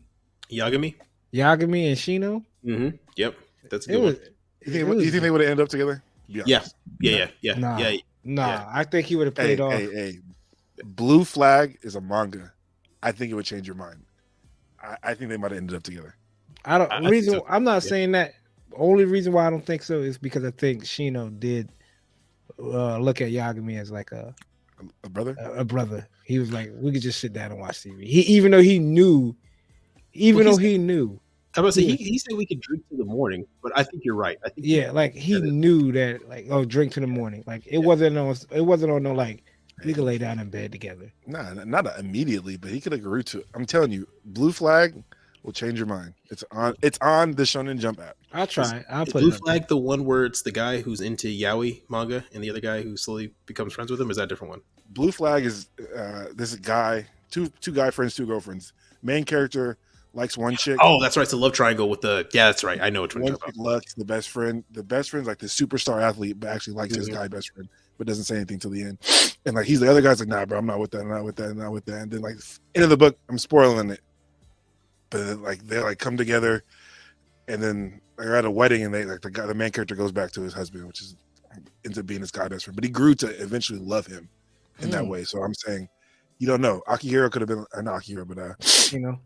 and Shino. Mm-hmm. Yep, that's a good one. You think they would have ended up together? Yeah. Nah, I think he would have played off. Hey, Blue Flag is a manga. I think it would change your mind. I think they might have ended up together. I think so. I'm not Yeah. saying that. Only reason why I don't think so is because I think Shino did look at Yagami as like A brother? a brother. He was like, we could just sit down and watch TV. Even though he knew, Well, I was say he he said we could drink till the morning, but I think you're right. I think like he knew that like, oh, drink to the morning. Like it wasn't on no like we could lay down in bed together. Nah, not immediately, but he could agree to it. I'm telling you, Blue Flag will change your mind. It's on the Shonen Jump app. I'll try. I'll Is put Blue it up Flag the one where it's the guy who's into yaoi manga and the other guy who slowly becomes friends with him? Or is that a different one? Blue Flag is this guy, two guy friends, two girlfriends. Main character likes one chick. Oh, that's right. It's a love triangle with the that's right. I know which one. One chick likes the best friend. The best friend's like the superstar athlete, but actually likes his guy best friend, but doesn't say anything till the end. And like he's the other guy's like, nah, bro, I'm not with that, I'm not with that, I'm not with that. And then like end of the book, I'm spoiling it, but like they like come together, and then they're at a wedding, and they like the main character goes back to his husband, which is ends up being his guy best friend. But he grew to eventually love him in that way. So I'm saying, you don't know. Akihiro could have been not Akihiro, but Shino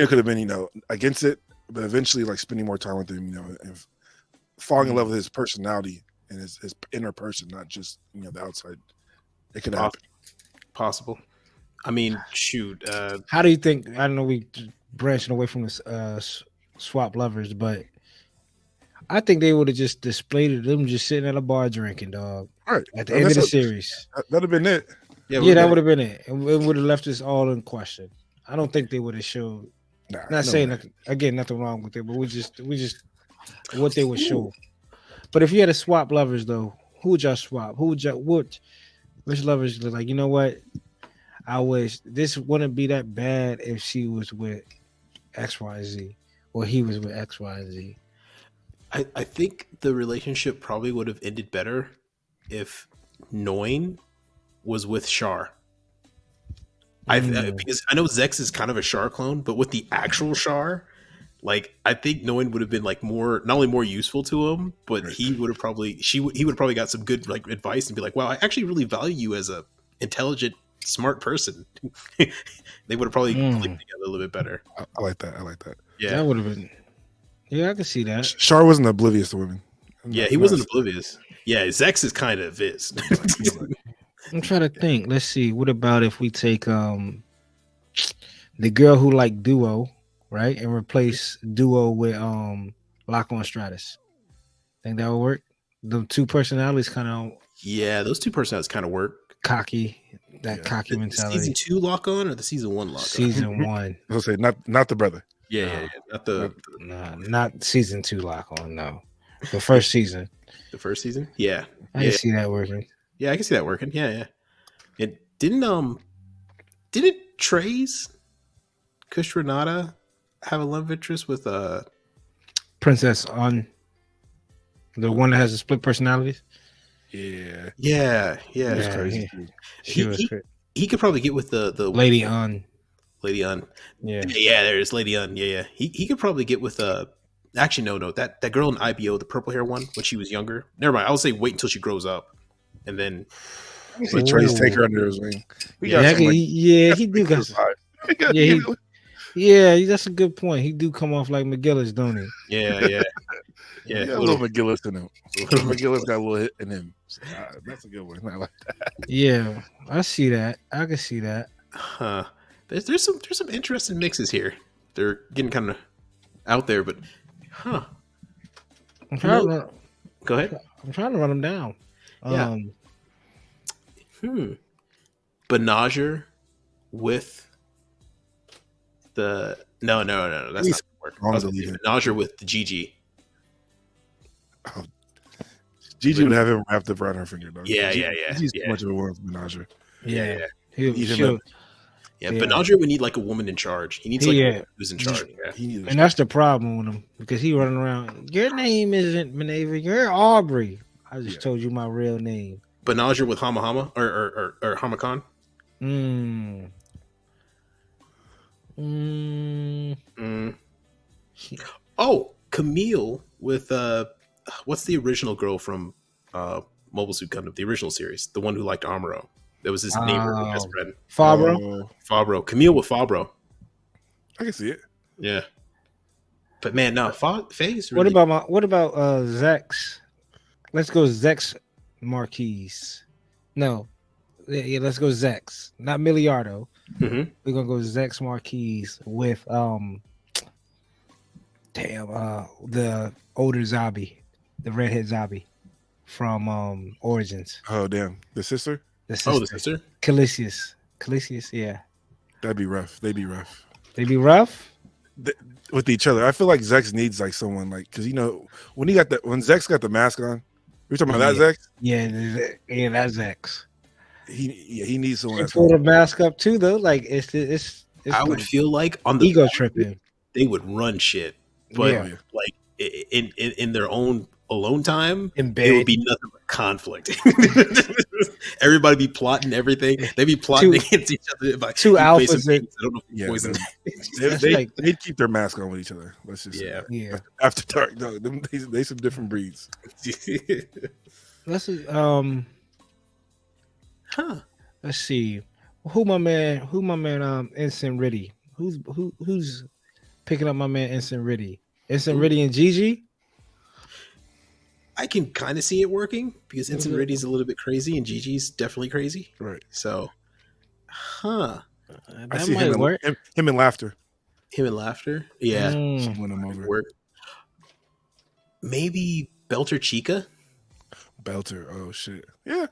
could have been, against it, but eventually like spending more time with him, and falling in love with his personality and his inner person, not just the outside. It could happen. Possible. I mean, shoot. How do you think? I don't know. We branching away from this swap lovers, but I think they would have just displayed them just sitting at a bar drinking, dog. All right. At the end of the series. That'd have been it. Yeah, that would have been it. And it would have left us all in question. I don't think they would have showed. Not saying nothing, again, nothing wrong with it, but we just what they would show. But if you had to swap lovers though, who would y'all swap? Which lovers look like? You know what? I wish this wouldn't be that bad if she was with X, Y, Z, or he was with X, Y, and Z. I think the relationship probably would have ended better if Noin was with Char. Because I know Zex is kind of a Char clone, but with the actual Char, like I think Noin would have been like not only more useful to him, but he would have probably got some good like advice and be like, wow, I actually really value you as a intelligent, smart person. They would have probably clicked together a little bit better. I like that. Yeah, that would have been. Yeah, I can see that. Char wasn't oblivious to women. Yeah, he wasn't oblivious. Yeah, Zex is kind of is. I'm trying to think. Let's see. What about if we take the girl who liked Duo, right, and replace Duo with Lock on Stratus? Think that would work? The two personalities kind of. Yeah, those two personalities kind of work. Cocky mentality. The season 2 lock on or the season 1 lock on? Season 1. I'll say not the brother. Yeah. Not season 2 lock on. No, the first season. The first season. Yeah, I can see that working. Yeah, I can see that working. Yeah. It didn't Trey's Kush Renata have a love interest with Princess on the one that has a split personalities? Yeah. It was crazy. He could probably get with the Lady on. Yeah, there's Lady on. Yeah. He could probably get with actually no, that girl in IBO, the purple hair one, when she was younger. Never mind. I would say wait until she grows up, and then Trey's take her under his wing. He do got some. Yeah, that's a good point. He do come off like McGillis, don't he? Yeah. A little McGillis in him. McGillis got a little hit in him. So, that's a good one. I like that. Yeah, I see that. I can see that. Huh. There's some interesting mixes here. They're getting kind of out there, but go ahead. I'm trying to run them down. Yeah. Benager with the no. That's not gonna work. Benager with the Gigi. Oh, Gigi would have him wrapped up around her finger, though. Yeah. He's too much of a woman for Benager. Yeah. Yeah, Benager would need like a woman in charge. He needs like who's in charge. And that's the problem with him because he running around. Your name isn't Minerva. You're Aubrey. I just told you my real name. Benager with Hama or Hamakan. Oh, Camille with what's the original girl from Mobile Suit Gundam? The original series, the one who liked Amuro. That was his neighbor, best friend. Fabro. Fabro. Camille with Fabro. I can see it. Yeah. But man, no, Faye's What really. about Zex? Let's go Zex Marquise. No. Yeah, let's go Zex. Not Miliardo. Mhm. We're gonna go Zex Marquise with the older zombie, the redhead zombie from Origins. Oh damn, the sister. The sister. Oh, the sister. Calisius, yeah. That'd be rough. They'd be rough. They be rough With each other. I feel like Zex needs like someone like because when Zex got the mask on, we're talking about that Zex. Yeah, that's Zex. He needs someone They that's pull the mask up too, though. Like it's I would like feel like on the ego tripping. they would run shit, but Yeah. like in their own alone time, In it bed. would be nothing but conflict. Everybody be plotting everything. They be plotting against each other. Like, two alphas that- I don't know if poison. they'd keep their mask on with each other. Let's just say. Yeah. After dark, no, they some different breeds. Let's Huh. let's see. Who my man Ensign Riddy? Who's picking up my man Ensign Riddy? Ensign Riddy and Gigi? I can kind of see it working because Ensign Riddy's a little bit crazy and Gigi's definitely crazy. Right. So, I That see might work. him in laughter. him and Laughter. Yeah. Win him over. Work. Maybe Belter Chica. Belter. Oh shit. Yeah.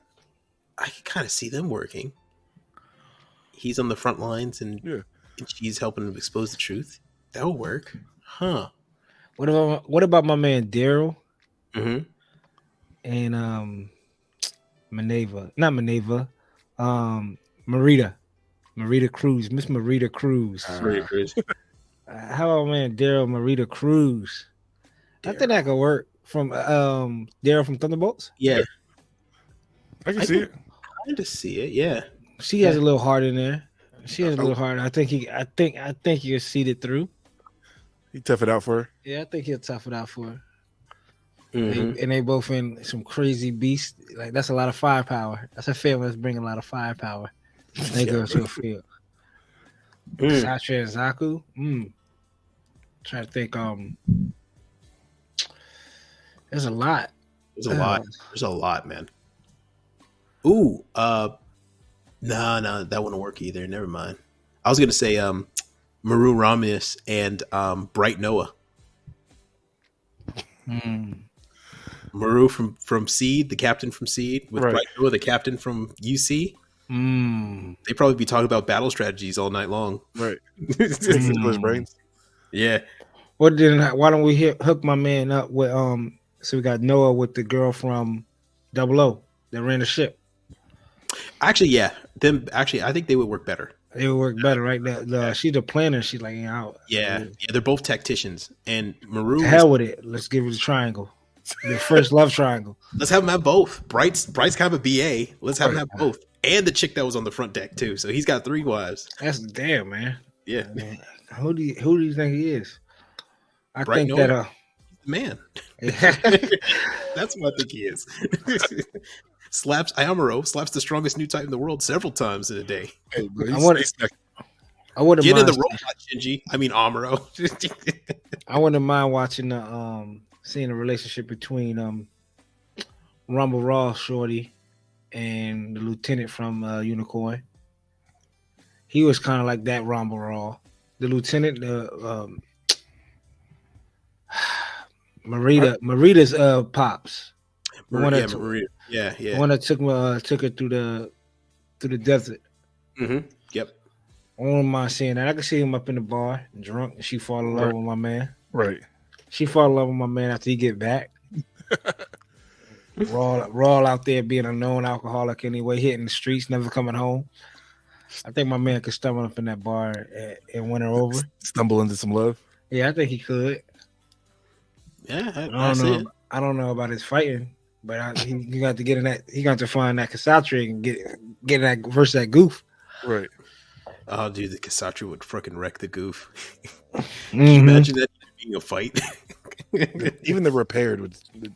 I can kind of see them working. He's on the front lines and she's helping him expose the truth. That will work. Huh. What about my man Daryl Mm-hmm. and Maneva? Not Maneva. Marita Cruz. Miss Marita Cruz. How about man Daryl Marita Cruz? I think that could work from Daryl from Thunderbolts. Yeah. I can see it. Kind of see it. Yeah. She has a little heart in there. She has a little heart. I think he'll see it through. He tough it out for her. Yeah, I think he'll tough it out for her. Mm-hmm. And they both in some crazy beast. Like that's a lot of firepower. That's a film that's bringing a lot of firepower. They go to a field. Satria and Zaku. Trying to think. There's a lot. There's a lot. There's a lot, man. Ooh. No, that wouldn't work either. Never mind. I was gonna say Maru Ramius and Bright Noah. Maru from Seed, the captain from Seed, with Bright Noah, the captain from UC. They probably be talking about battle strategies all night long. Right. His brains. Yeah. Why don't we hook my man up with so we got Noah with the girl from 00 that ran the ship. Actually, yeah. I think they would work better. It would work better, right? She's the planner. She's like, yeah, they're both tacticians. And Maru, hell with it. Let's give it a triangle. The first love triangle. Let's have them have both. Bright's kind of a BA. Let's have them have both. And the chick that was on the front deck too. So he's got 3 wives. That's damn, man. Yeah. Who do you think he is? I Bright think Noah? that Man. That's what I think he is. Slaps Ayamaro, slaps the strongest new type in the world several times in a day. Hey, bro, I wouldn't Get in mind the robot, Shinji. I mean Amuro. I wouldn't mind watching seeing the relationship between Rumble Raw Shorty and the lieutenant from Unicorn. He was kind of like that Rumble Raw. The lieutenant, Marita's pops. Maria. Yeah. The one that took her through the desert. Mm-hmm. Yep. I wouldn't mind seeing that. I could see him up in the bar, drunk, and she fall in love with my man. Right. She fall in love with my man after he get back. Raw out there being a known alcoholic anyway, hitting the streets, never coming home. I think my man could stumble up in that bar and win her over. Stumble into some love. Yeah, I think he could. Yeah, I don't know about his fighting, but he got to get in that. He got to find that Kasatri and get that versus that goof. Right. Oh, dude, the Kasatri would freaking wreck the goof. Can you imagine that being a fight? Even the repaired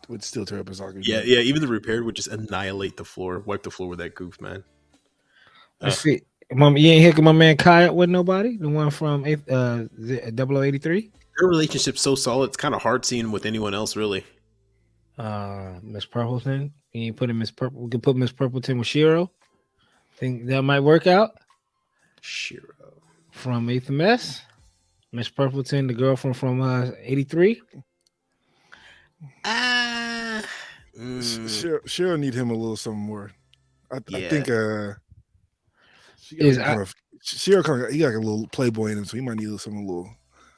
would still tear up his argument. Yeah. Even the repaired would just annihilate the floor, wipe the floor with that goof, man. Let's see. You ain't hooking my man Kai up with nobody? The one from 0083? Their relationship's so solid, it's kind of hard seeing him with anyone else, really. Miss Purpleton. You ain't putting Miss Purple. We could put Miss Purpleton with Shiro. Think that might work out? Shiro. From 8th MS. Miss Purpleton, the girlfriend from 83. She'll need him a little something more. I think She'll kind of he got like a little playboy in him, so he might need something a little.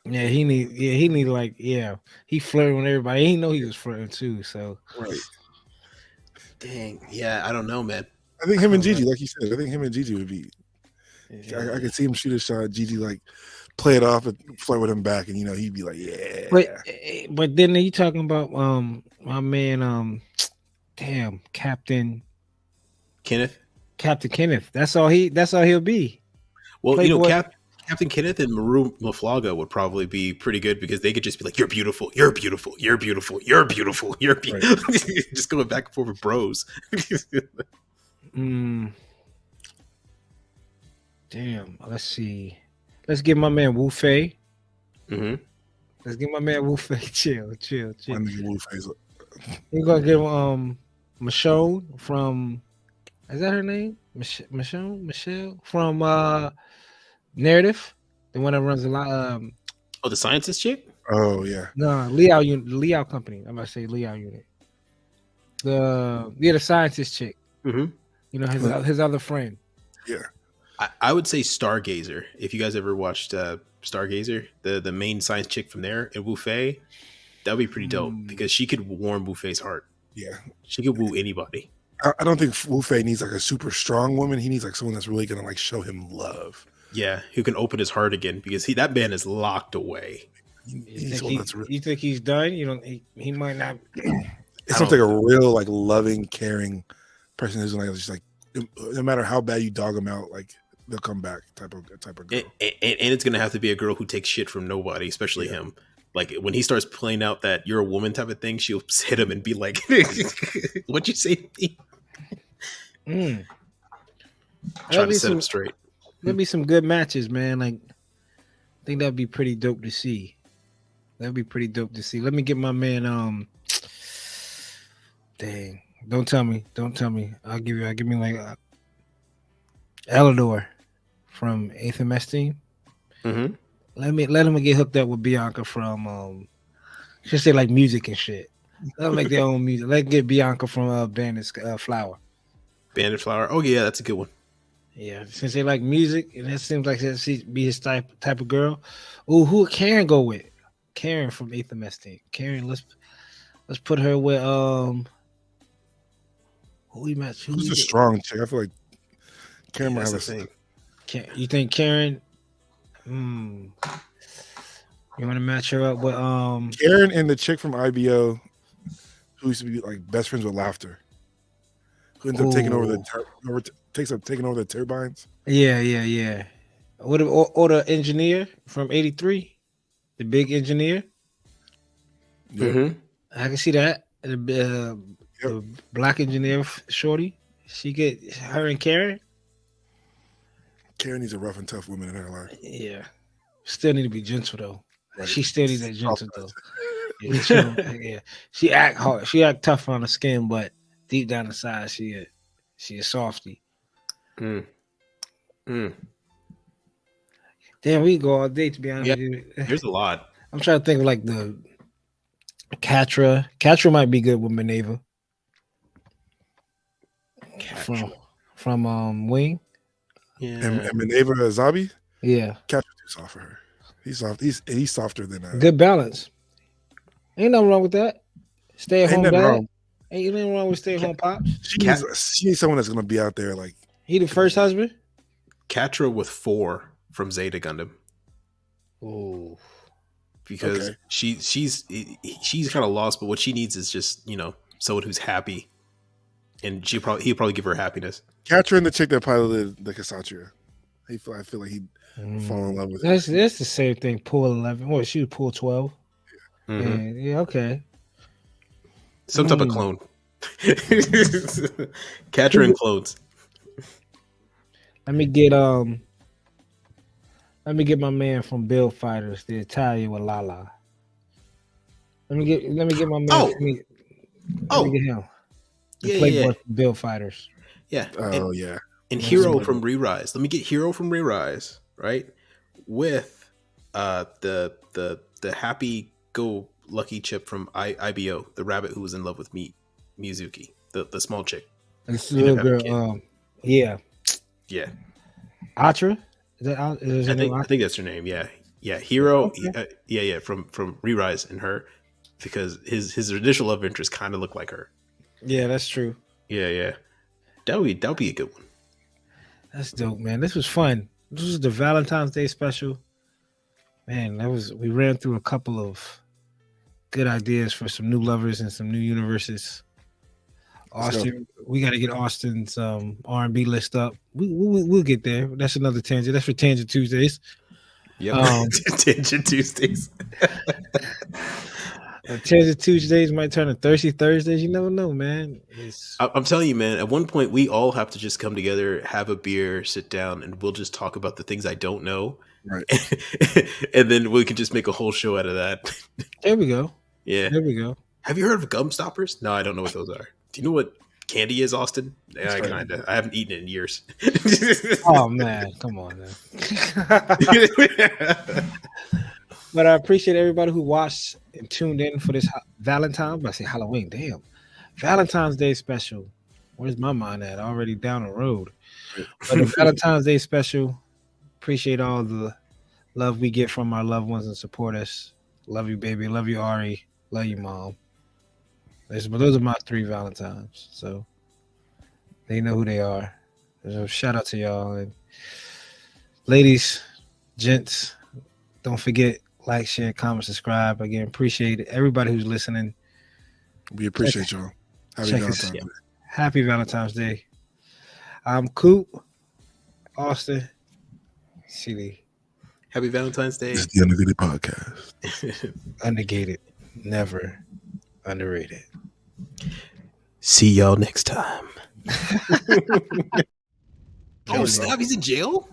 Yeah, he need like he flirting with everybody. He know he was flirting too. So right. Dang, yeah, I don't know, man. I think him and Gigi, like you said, I think him and Gigi would be. Yeah. I could see him shoot a shot. Gigi like play it off and flirt with him back, and he'd be like, yeah. But then you talking about my man Captain Kenneth. That's all he'll be. Well, Captain Kenneth and Maru Maflaga would probably be pretty good because they could just be like, "You're beautiful, you're beautiful, you're beautiful, you're beautiful, you're beautiful." Right. Just going back and forth with bros. Damn. Let's see. Let's give my man Wu Fei. Mm-hmm. Let's give my man Wu Fei. Chill. We're gonna give Michonne from. Is that her name? Michelle from Narrative, the one that runs a lot. The scientist chick. Oh yeah. No, Liao company. I'm gonna say Liao unit. The scientist chick. Mm-hmm. You know his other friend. Yeah. I would say Stargazer. If you guys ever watched Stargazer, the main science chick from there, and Wu Fei, that would be pretty dope because she could warm Wu Fei's heart. Yeah, she could woo anybody. I don't think Wu Fei needs like a super strong woman. He needs like someone that's really gonna like show him love. Yeah, who can open his heart again because that man is locked away. You think he's done? You know, he might not. It sounds like a real like loving, caring person who's like just like no matter how bad you dog them out, like they'll come back type of girl. And it's gonna have to be a girl who takes shit from nobody, especially him. Like when he starts playing out that you're a woman type of thing, she'll hit him and be like, "What'd you say to me?" Trying to set him straight. There'll be some good matches, man. Like, I think that'd be pretty dope to see. Let me get my man. Dang! Don't tell me. I'll give me like Elidor from 8th MS team. Mm-hmm. Let him get hooked up with Bianca from just say like music and shit. Let them make their own music. Let's get Bianca from Bandit Flower. Bandit Flower. Oh yeah, that's a good one. Yeah, since they like music, and that seems like she'd be his type of girl. Oh, who Karen go with? Karen from 8th MS team. Karen, let's put her with who we match? Who's a strong chick? I feel like Karen might have a thing. You think Karen? You want to match her up with Karen and the chick from IBO who used to be like best friends with Laughter, who ends up taking over the turbines. Yeah. Or the engineer from 83, the big engineer. Mm-hmm. I can see that. The black engineer shorty. She get her and Karen. Karen needs a rough and tough woman in her life. Yeah. Still need to be gentle though. Right. She still needs that gentle though. Yeah. She act hard. She act tough on the skin, but deep down inside, she a softie. Damn, we can go all day to be honest with you. There's a lot. I'm trying to think of like the Catra. Catra might be good with Minerva. From Wing. Yeah. And Minerva Azabi? Yeah. Catra's too soft for her. He's soft. He's softer than good balance. Ain't nothing wrong with that. Stay at home dad. Ain't nothing wrong with stay at home pops. She needs someone that's gonna be out there like he the first husband. Catra with 4 from Zeta Gundam. Oh, because she's kind of lost, but what she needs is just someone who's happy, and he'll probably give her happiness. Catra and the chick that piloted the Cassandra. I feel like he'd fall in love with her. That's the same thing. Pool 11. What she was pool 12. Mm-hmm. Yeah. Okay. Some type of clone. Catra and clones. Let me get my man from Bill Fighters, the Italian with Lala. Let me get my man. Oh, Let me get him. The yeah. Playboy from Bill Fighters. Yeah. Oh yeah. And That's Hero what- from Re-Rise. Let me get Hero from Re-Rise, right? With the happy go lucky chip from IBO, the rabbit who was in love with Mizuki, the small chick. This little girl. Yeah. Yeah. Atra. Is that? Is her name I Atra? think that's her name. Yeah. Yeah. Hero. Okay. Yeah. From Re-Rise and her, because his initial love interest kind of looked like her. Yeah, that's true. Yeah. That'll be a good one. That's dope, man. This was fun. This was the Valentine's Day special. Man, we ran through a couple of good ideas for some new lovers and some new universes. Austen, we got to get Austen's R&B list up. We'll get there. That's another tangent. That's for Tangent Tuesdays. Yep. Tangent Tuesdays. Tangent Tuesdays might turn to Thirsty Thursdays. You never know, man. I'm telling you, man, at one point we all have to just come together, have a beer, sit down, and we'll just talk about the things I don't know. Right. And then we can just make a whole show out of that. There we go. Yeah. There we go. Have you heard of gum stoppers? No, I don't know what those are. Do you know what candy is, Austin? Yeah, I kind of. I haven't eaten it in years. Oh, man. Come on, man. But I appreciate everybody who watched and tuned in for this Valentine's. I say Halloween. Damn. Valentine's Day special. Where's my mind at? Already down the road. But the Valentine's Day special. Appreciate all the love we get from our loved ones and support us. Love you, baby. Love you, Ari. Love you, Mom. Those are my 3 Valentines. So they know who they are. So shout out to y'all. And ladies, gents, don't forget, like, share, comment, subscribe. Again, appreciate everybody who's listening. We appreciate y'all. Happy Valentine's Day. Happy Valentine's Day. I'm Coop, Austen, CD. Happy Valentine's Day. This is the Undergated podcast. Undergated, never underrated. See y'all next time. Oh, snap, he's in jail?